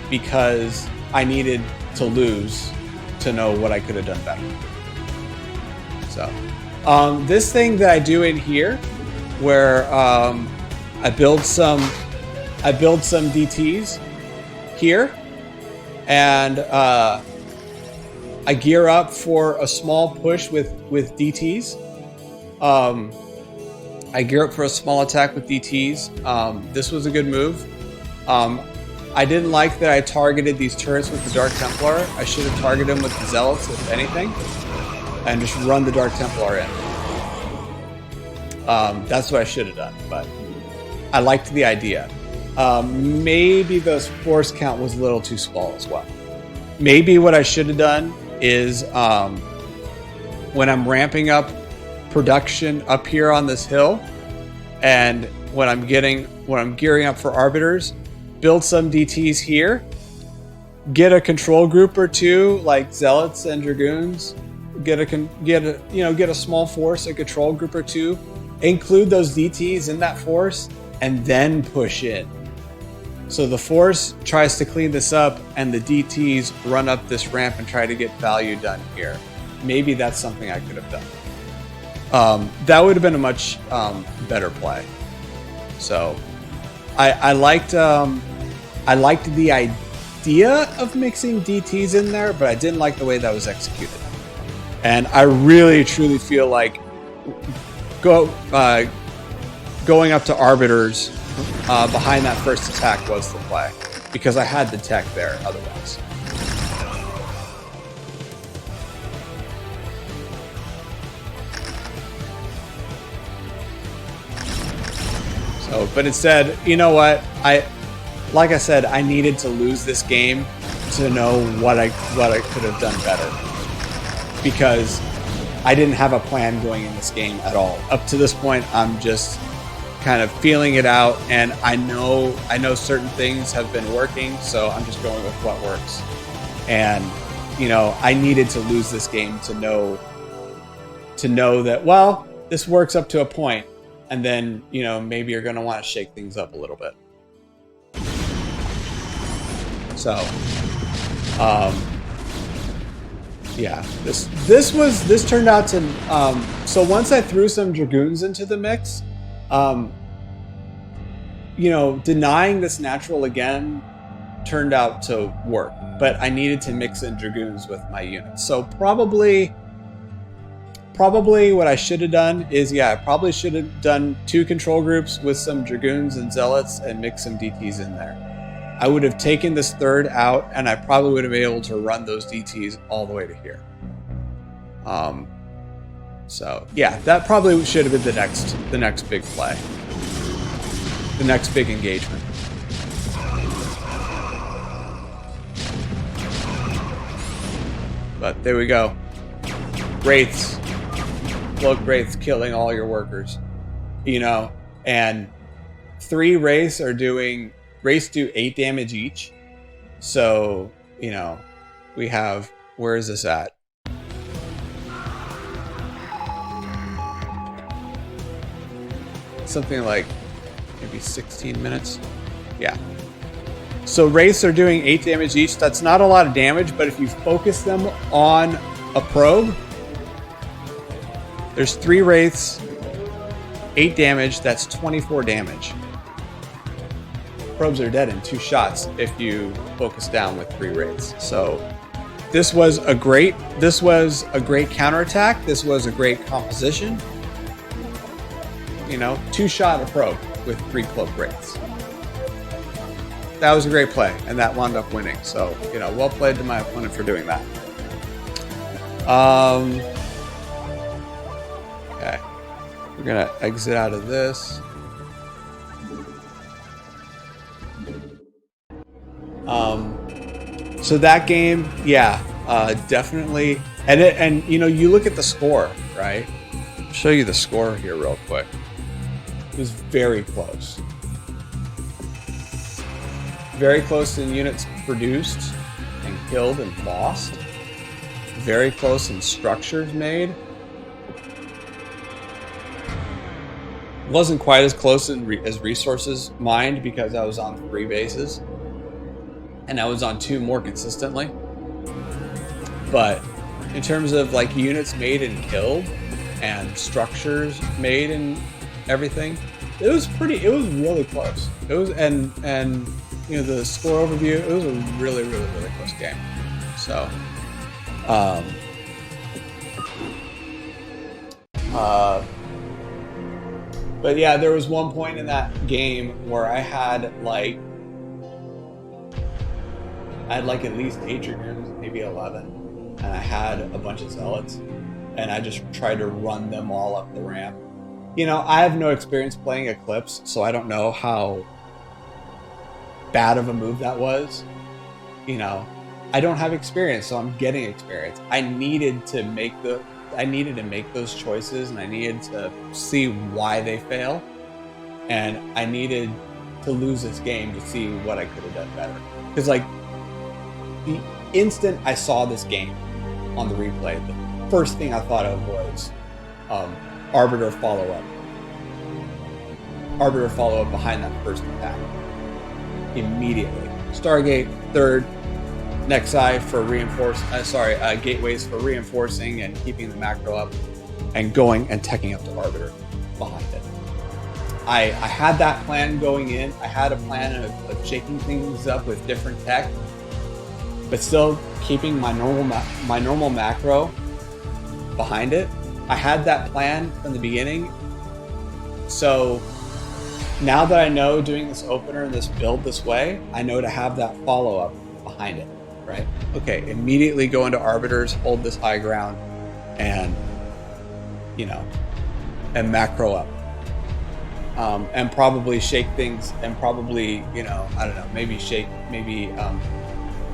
because I needed to lose to know what I could have done better. So, this thing that I do in here, where I build some DTs here, and I gear up for a small push with DTs. I gear up for a small attack with DTs. This was a good move. I didn't like that I targeted these turrets with the Dark Templar. I should have targeted them with the Zealots, if anything, and just run the Dark Templar in. That's what I should have done, but I liked the idea. Maybe the force count was a little too small as well. Maybe what I should have done is when I'm ramping up production up here on this hill, and when I'm gearing up for Arbiters, build some DTs here, get a control group or two like Zealots and Dragoons, get a small force, a control group or two, include those DTs in that force, and then push in. So the force tries to clean this up, and the DTs run up this ramp and try to get value done here. Maybe that's something I could have done. That would have been a much better play. So I liked the idea of mixing DTs in there, but I didn't like the way that was executed. And I really truly feel like going up to Arbiters behind that first attack was the play, because I had the tech there otherwise. So, but instead, you know what? Like I said, I needed to lose this game to know what I could have done better, because I didn't have a plan going in this game at all. Up to this point, I'm just kind of feeling it out, and I know certain things have been working, so I'm just going with what works. And I needed to lose this game to know that, well, this works up to a point, and then maybe you're going to want to shake things up a little bit. So yeah, this turned out to so once I threw some Dragoons into the mix, denying this natural again turned out to work, but I needed to mix in Dragoons with my units. So probably what I should have done is, I probably should have done 2 control groups with some Dragoons and Zealots and mix some DTs in there. I would have taken this third out, and I probably would have been able to run those DTs all the way to here. So yeah, that probably should have been the next big play, the next big engagement. But there we go. Wraiths, cloak wraiths killing all your workers, and 3 wraiths do 8 damage each. So, we have, where is this at? Something like maybe 16 minutes. Yeah. So wraiths are doing 8 damage each. That's not a lot of damage, but if you focus them on a probe, there's 3 wraiths, 8 damage, that's 24 damage. Probes are dead in 2 shots if you focus down with 3 wraiths. So this was a great counterattack. This was a great composition. 2-shot a probe with 3 cloak wraiths. That was a great play, and that wound up winning. So, well played to my opponent for doing that. Okay. We're gonna exit out of this. So that game, definitely, and you look at the score, right? I'll show you the score here real quick. It was very close. Very close in units produced and killed and lost. Very close in structures made. Wasn't quite as close as resources mined, because I was on 3 bases. And I was on 2 more consistently. But in terms of units made and killed and structures made and everything, it was really close. It was, and the score overview, it was a really, really, really close game. So, but yeah, there was one point in that game where I had like at least 8 dragoons, maybe 11, and I had a bunch of zealots, and I just tried to run them all up the ramp. I have no experience playing Eclipse, so I don't know how bad of a move that was. I don't have experience, so I'm getting experience. I needed to make those choices, and I needed to see why they fail, and I needed to lose this game to see what I could have done better. Because like the instant I saw this game on the replay, the first thing I thought of was Arbiter follow-up behind that first attack. Immediately. Stargate, third, Nexi for gateways for reinforcing and keeping the macro up, and going and teching up the Arbiter behind it. I had that plan going in. I had a plan of shaking things up with different tech, but still keeping my normal macro behind it. I had that plan from the beginning. So now that I know doing this opener and this build this way, I know to have that follow-up behind it, right? Okay, immediately go into Arbiters, hold this high ground, and, and macro up. And probably shake things, and probably, I don't know,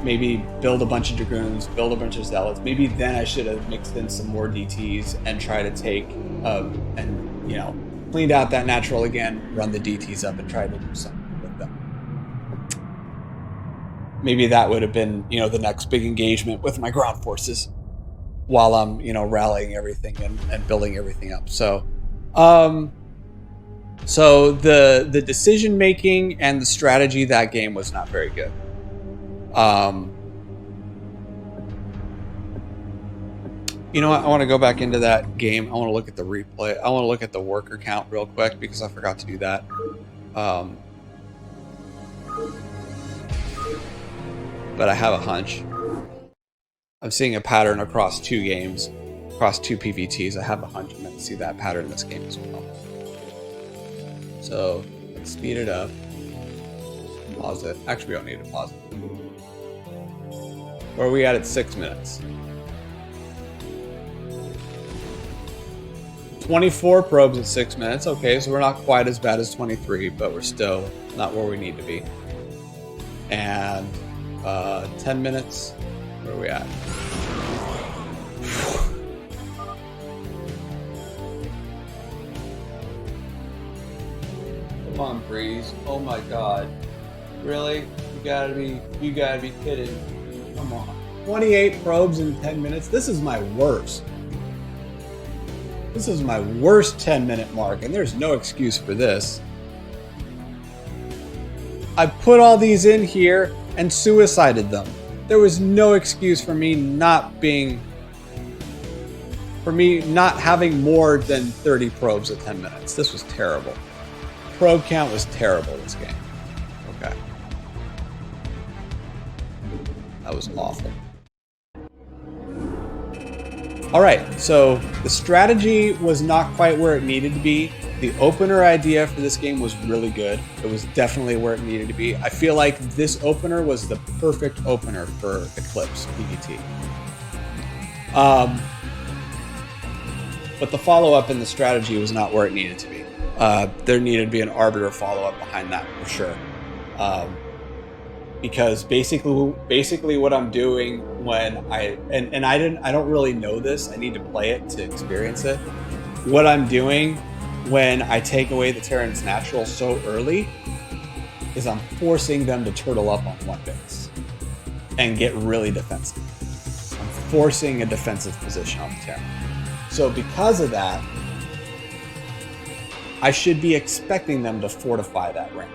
maybe build a bunch of dragoons, build a bunch of zealots. Maybe then I should have mixed in some more DTs and try to take, cleaned out that natural again, run the DTs up and try to do something with them. Maybe that would have been, the next big engagement with my ground forces while I'm, rallying everything and building everything up. So, the decision making and the strategy that game was not very good. I want to go back into that game. I want to look at the replay. I want to look at the worker count real quick because I forgot to do that. But I have a hunch. I'm seeing a pattern across 2 games, across 2 PvTs. I have a hunch I'm going to see that pattern in this game as well. So let's speed it up. Pause it. Actually, we don't need to pause it. Where are we at 6 minutes? 24 probes at 6 minutes. Okay, so we're not quite as bad as 23, but we're still not where we need to be. And 10 minutes. Where are we at? Come on, Breeze. Oh my God. Really? You gotta be kidding. Come on. 28 probes in 10 minutes. This is my worst. This is my worst 10-minute mark, and there's no excuse for this. I put all these in here and suicided them. There was no excuse for me not having more than 30 probes at 10 minutes. This was terrible. Probe count was terrible this game. Okay. That was awful. All right, so the strategy was not quite where it needed to be. The opener idea for this game was really good. It was definitely where it needed to be. I feel like this opener was the perfect opener for Eclipse PvT. But the follow-up in the strategy was not where it needed to be. There needed to be an Arbiter follow-up behind that for sure. Because basically what I'm doing when I don't really know this. I need to play it to experience it. What I'm doing when I take away the Terran's natural so early is I'm forcing them to turtle up on one base and get really defensive. I'm forcing a defensive position on the Terran. So because of that, I should be expecting them to fortify that ramp.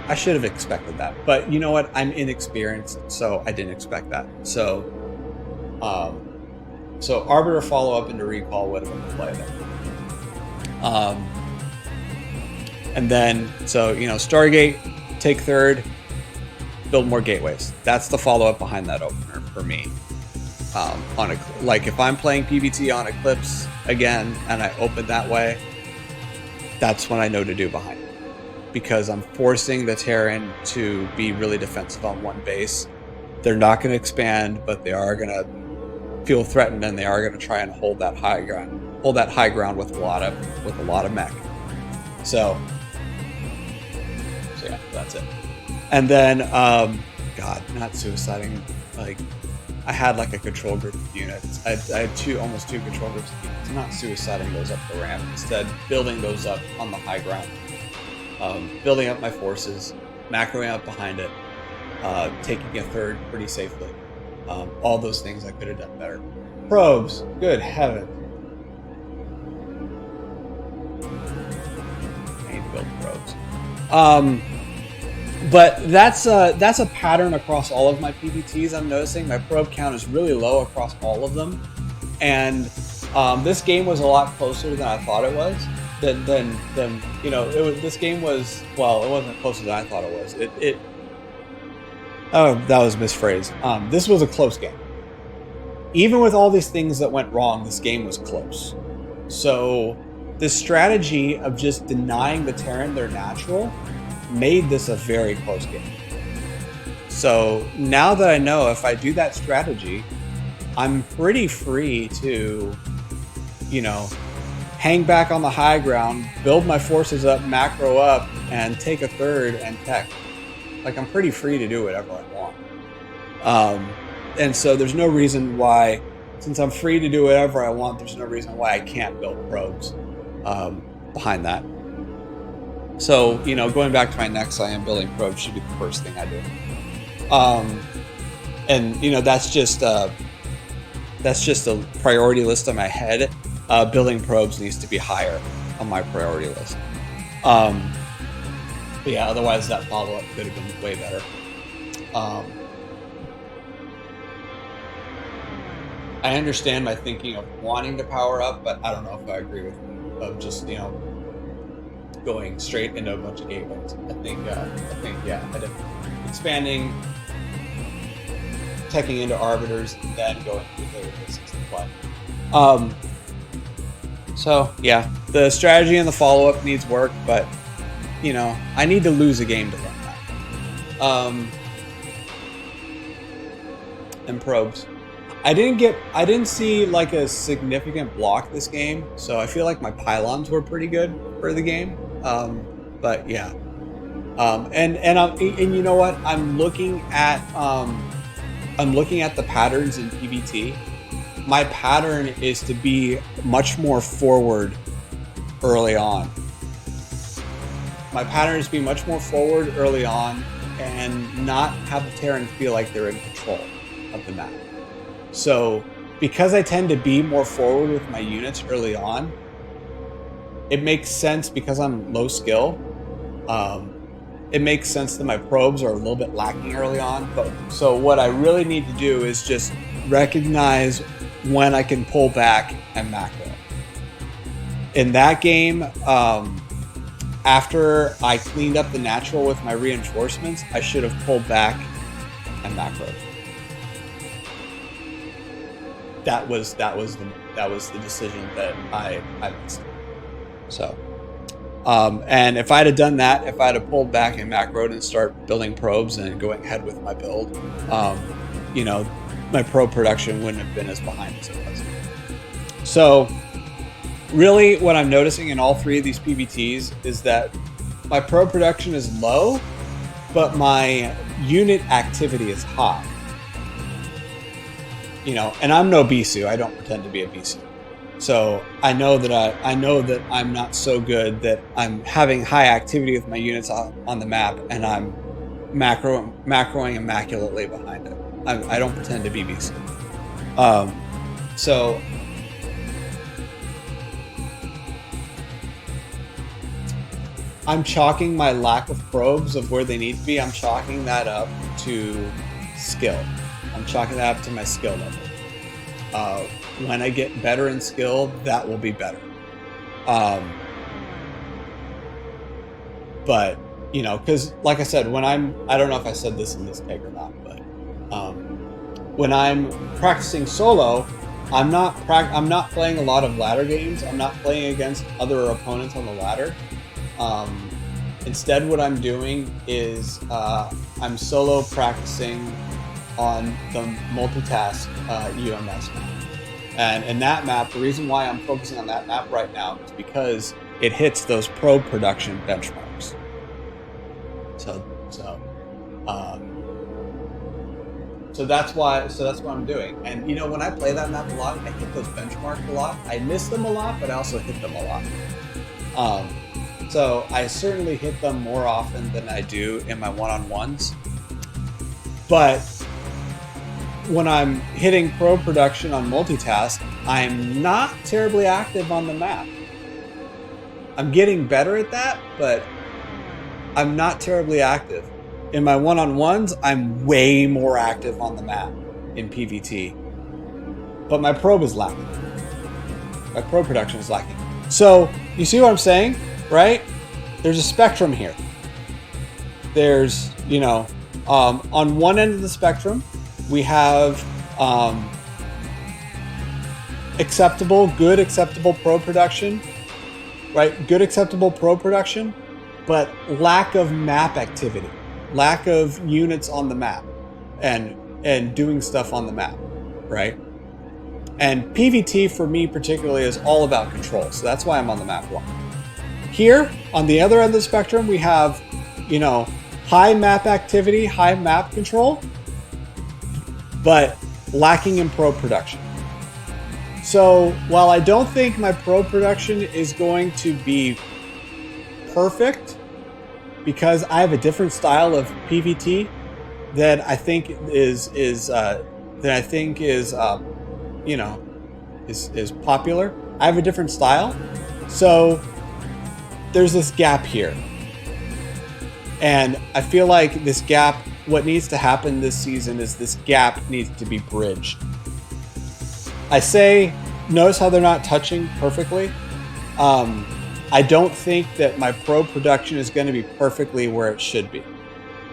I should have expected that, but you know what? I'm inexperienced, so I didn't expect that. So Arbiter follow-up into recall would have been the play there. And then, Stargate, take third, build more gateways. That's the follow-up behind that opener for me. Like if I'm playing PvT on Eclipse again and I open that way, that's when I know to do behind it, because I'm forcing the Terran to be really defensive on one base. They're not going to expand, but they are going to feel threatened, and they are going to try and hold that high ground with a lot of mech. So yeah, that's it. And then God, not suiciding. Like I had like a control group of units. I had almost two control groups of units. Not suiciding those up the ramp. Instead, building those up on the high ground. Building up my forces, macroing up behind it, taking a third pretty safely. All those things I could have done better. Probes, good heaven. I need to build probes. But that's a pattern across all of my PvTs. I'm noticing my probe count is really low across all of them, and this game was a lot closer than I thought it was. Than you know, this game was, well, it wasn't closer than I thought it was. Oh, that was misphrased. This was a close game. Even with all these things that went wrong, this game was close. So the strategy of just denying the Terran their natural made this a very close game. So now that I know if I do that strategy, I'm pretty free to, you know, hang back on the high ground, build my forces up, macro up, and take a third and tech. Like, I'm pretty free to do whatever I want. And so there's no reason why, since I'm free to do whatever I want, there's no reason why I can't build probes behind that. So, you know, going back to my next, I am building probes should be the first thing I do. And, you know, that's just a priority list in my head. Building probes needs to be higher on my priority list. But yeah, otherwise that follow-up could have been way better. I understand my thinking of wanting to power up, but I don't know if I agree with it, of just, you know, going straight into a bunch of gateways. I think yeah, I did expanding, teching into arbiters, and then going to the gateways to play. So yeah, the strategy and the follow-up needs work, but you know, I need to lose a game to learn that. And probes. I didn't see like a significant block this game, so I feel like my pylons were pretty good for the game. But yeah. And you know what? I'm looking at the patterns in PvT. My pattern is to be much more forward early on. My pattern is to be much more forward early on and not have the Terran feel like they're in control of the map. So because I tend to be more forward with my units early on, it makes sense because I'm low skill. It makes sense that my probes are a little bit lacking early on. But so what I really need to do is just recognize when I can pull back and macro. In that game, after I cleaned up the natural with my reinforcements, I should have pulled back and macroed. That was the decision that I made. So, and if I'd have done that, if I'd have pulled back and macroed and start building probes and going ahead with my build, you know, my probe production wouldn't have been as behind as it was. So, really, what I'm noticing in all three of these PvTs is that my probe production is low, but my unit activity is high. You know, and I'm no Bisu. I don't pretend to be a Bisu. So I know that I'm not so good that I'm having high activity with my units on the map, and I'm macroing immaculately behind it. I don't pretend to be Bisu. So I'm chalking my lack of probes of where they need to be. I'm chalking that up to skill. I'm chalking that up to my skill level. When I get better in skill, that will be better. But you know, because like I said, when I don't know if I said this in this take or not, but when I'm practicing solo, I'm not playing a lot of ladder games. I'm not playing against other opponents on the ladder. Instead, what I'm doing is I'm solo practicing on the multitask UMS map. And in that map, the reason why I'm focusing on that map right now is because it hits those pro production benchmarks. So that's what I'm doing. And you know, when I play that map a lot, I hit those benchmarks a lot. I miss them a lot, but I also hit them a lot. So I certainly hit them more often than I do in my one-on-ones. But when I'm hitting pro production on multitask, I'm not terribly active on the map. I'm getting better at that, but I'm not terribly active. In my one-on-ones, I'm way more active on the map in PvT. But my probe is lacking. My pro production is lacking. So, you see what I'm saying, right? There's a spectrum here. There's, you know, on one end of the spectrum, we have good acceptable pro production, right? Good acceptable pro production, but lack of map activity. Lack of units on the map and doing stuff on the map, right? And PvT for me particularly is all about control, so that's why I'm on the map one. Here, on the other end of the spectrum, we have, you know, high map activity, high map control, but lacking in pro production. So while I don't think my pro production is going to be perfect, because I have a different style of PvT that I think is popular. I have a different style, so there's this gap here, and I feel like this gap. What needs to happen this season is this gap needs to be bridged. I say, notice how they're not touching perfectly. I don't think that my pro production is going to be perfectly where it should be,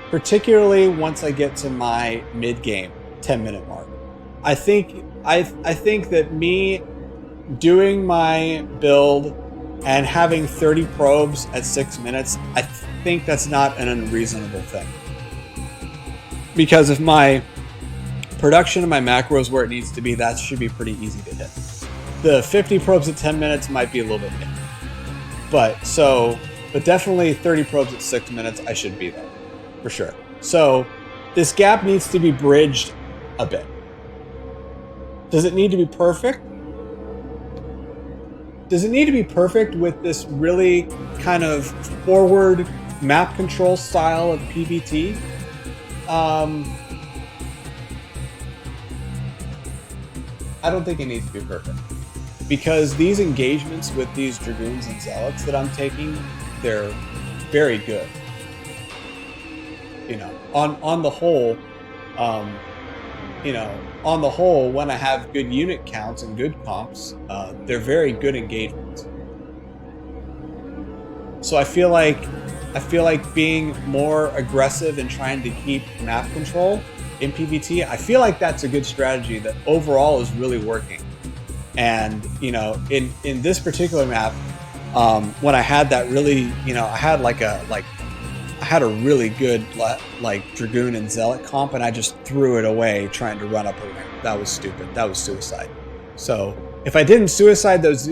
particularly once I get to my mid-game 10-minute mark. I think that me doing my build and having 30 probes at 6 minutes, I think that's not an unreasonable thing. Because if my production and my macros where it needs to be, that should be pretty easy to hit. The 50 probes at 10 minutes might be a little bit hit. But definitely 30 probes at 6 minutes, I should be there, for sure. So this gap needs to be bridged a bit. Does it need to be perfect? Does it need to be perfect with this really kind of forward map control style of PvT? I don't think it needs to be perfect. Because these engagements with these Dragoons and Zealots that I'm taking, they're very good. You know, on the whole, when I have good unit counts and good comps, they're very good engagements. So I feel like being more aggressive and trying to keep map control in PvT, I feel like that's a good strategy that overall is really working. And you know, in this particular map, when I had that really, you know, I had a really good Dragoon and Zealot comp, and I just threw it away trying to run up a ramp. That was stupid. That was suicide. So if I didn't suicide those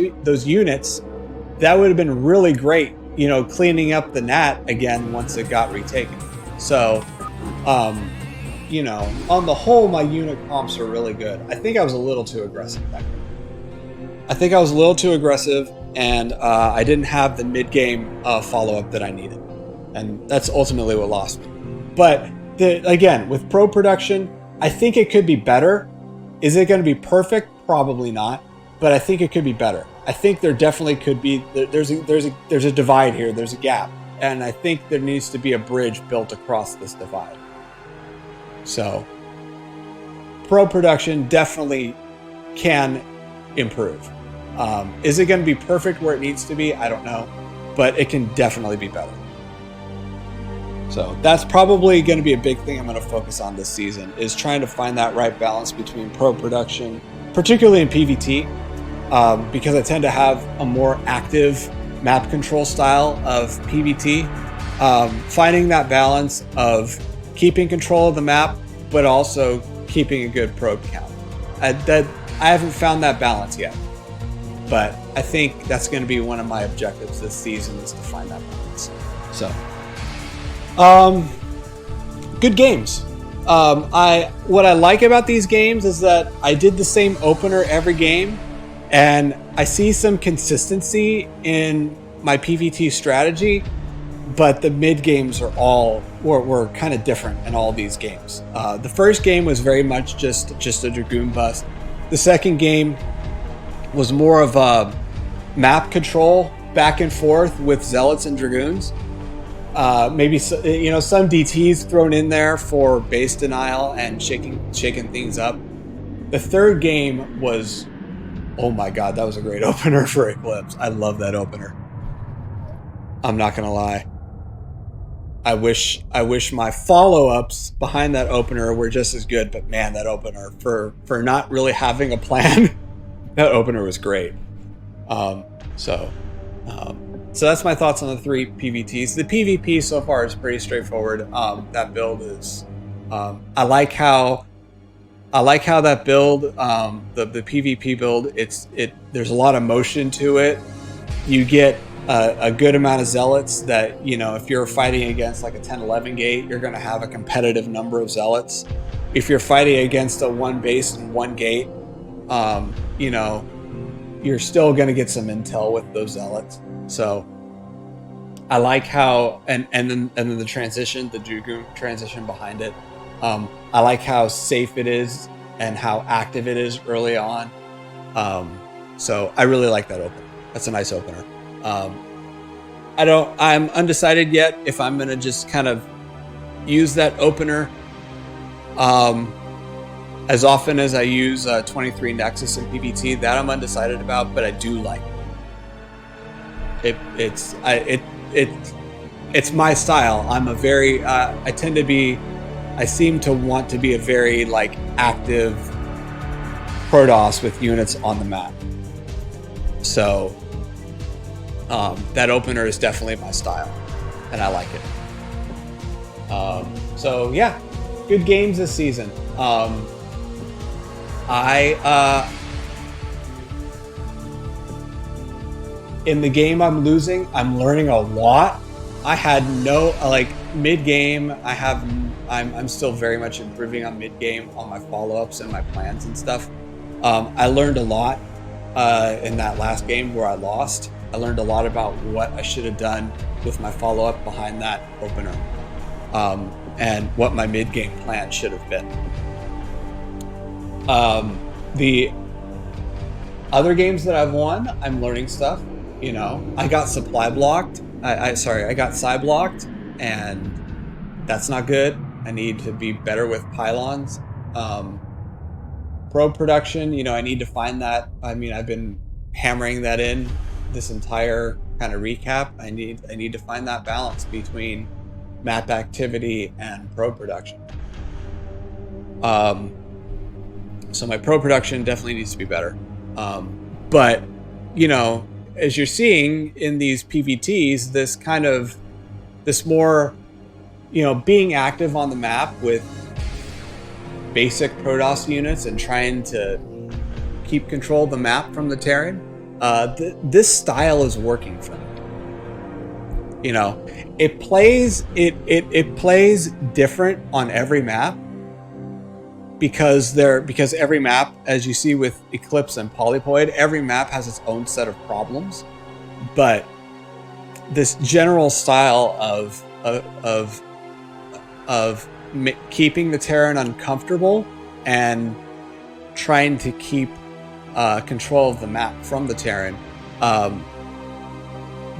units, that would have been really great, you know, cleaning up the NAT again once it got retaken. So, you know, on the whole, my unit comps are really good. I think I was a little too aggressive back there. And I didn't have the mid-game follow-up that I needed. And that's ultimately what lost me. But, again, with pro production, I think it could be better. Is it going to be perfect? Probably not. But I think it could be better. I think there definitely could be. There's a divide here. There's a gap. And I think there needs to be a bridge built across this divide. So, pro production definitely can improve. Is it going to be perfect where it needs to be? I don't know. But it can definitely be better. So that's probably going to be a big thing I'm going to focus on this season, is trying to find that right balance between pro production, particularly in PvT, because I tend to have a more active map control style of PvT. Finding that balance of keeping control of the map, but also keeping a good probe count. I haven't found that balance yet, but I think that's going to be one of my objectives this season, is to find that balance. So, good games. What I like about these games is that I did the same opener every game, and I see some consistency in my PvT strategy, but the mid games were kind of different in all these games. The first game was very much just a Dragoon bust. The second game was more of a map control back and forth with Zealots and Dragoons. Maybe some DTs thrown in there for base denial and shaking things up. The third game was, oh my god, that was a great opener for Eclipse. I love that opener. I'm not gonna lie. I wish my follow-ups behind that opener were just as good, but man, that opener, for not really having a plan, that opener was great. So that's my thoughts on the 3 PvTs. The PvP so far is pretty straightforward. That build is, I like how that build, the PvP build, there's a lot of motion to it. You get a good amount of Zealots that, if you're fighting against like a 10-11 gate, you're going to have a competitive number of Zealots. If you're fighting against a 1 base and 1 gate, you're still going to get some intel with those Zealots. So I like how, and then the transition, the Dragoon transition behind it. I like how safe it is and how active it is early on. So I really like that opener. That's a nice opener. I'm undecided yet if I'm going to just kind of use that opener as often as I use 23 Nexus in PvT. That I'm undecided about, but I do like it. It's my style. I'm a very I seem to want to be a very active Protoss with units on the map. So that opener is definitely my style, and I like it. So yeah, good games this season. In the game I'm losing, I'm learning a lot. I had no mid game. I'm still very much improving on mid game on my follow-ups and my plans and stuff. I learned a lot in that last game where I lost. I learned a lot about what I should have done with my follow-up behind that opener, and what my mid game plan should have been. The other games that I've won, I'm learning stuff. I got supply blocked. I got side blocked, and that's not good. I need to be better with pylons. Pro production, I need to find that. I've been hammering that in this entire kind of recap. I need to find that balance between map activity and pro production. So my pro production definitely needs to be better. But as you're seeing in these PvTs, this more, being active on the map with basic Protoss units and trying to keep control of the map from the Terran, this style is working for me. It plays different on every map because every map, as you see with Eclipse and Polypoid, every map has its own set of problems. But this general style of keeping the Terran uncomfortable and trying to keep control of the map from the Terran,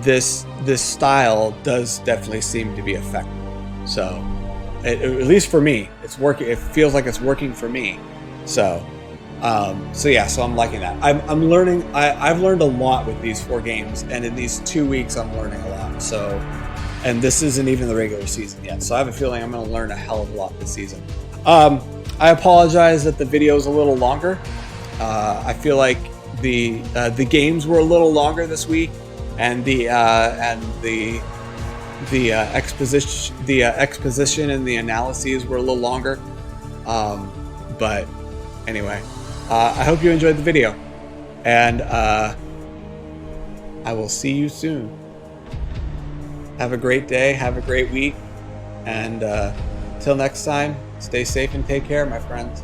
this style does definitely seem to be effective. So at least for me, it's working. It feels like it's working for me. So I'm liking that. I'm learning. I've learned a lot with these 4 games, and in these 2 weeks, I'm learning a lot. So and this isn't even the regular season yet. So I have a feeling I'm going to learn a hell of a lot this season. I apologize that the video is a little longer. I feel like the games were a little longer this week, and the exposition and the analyses were a little longer. But anyway, I hope you enjoyed the video, and I will see you soon. Have a great day, have a great week, and till next time, stay safe and take care, my friends.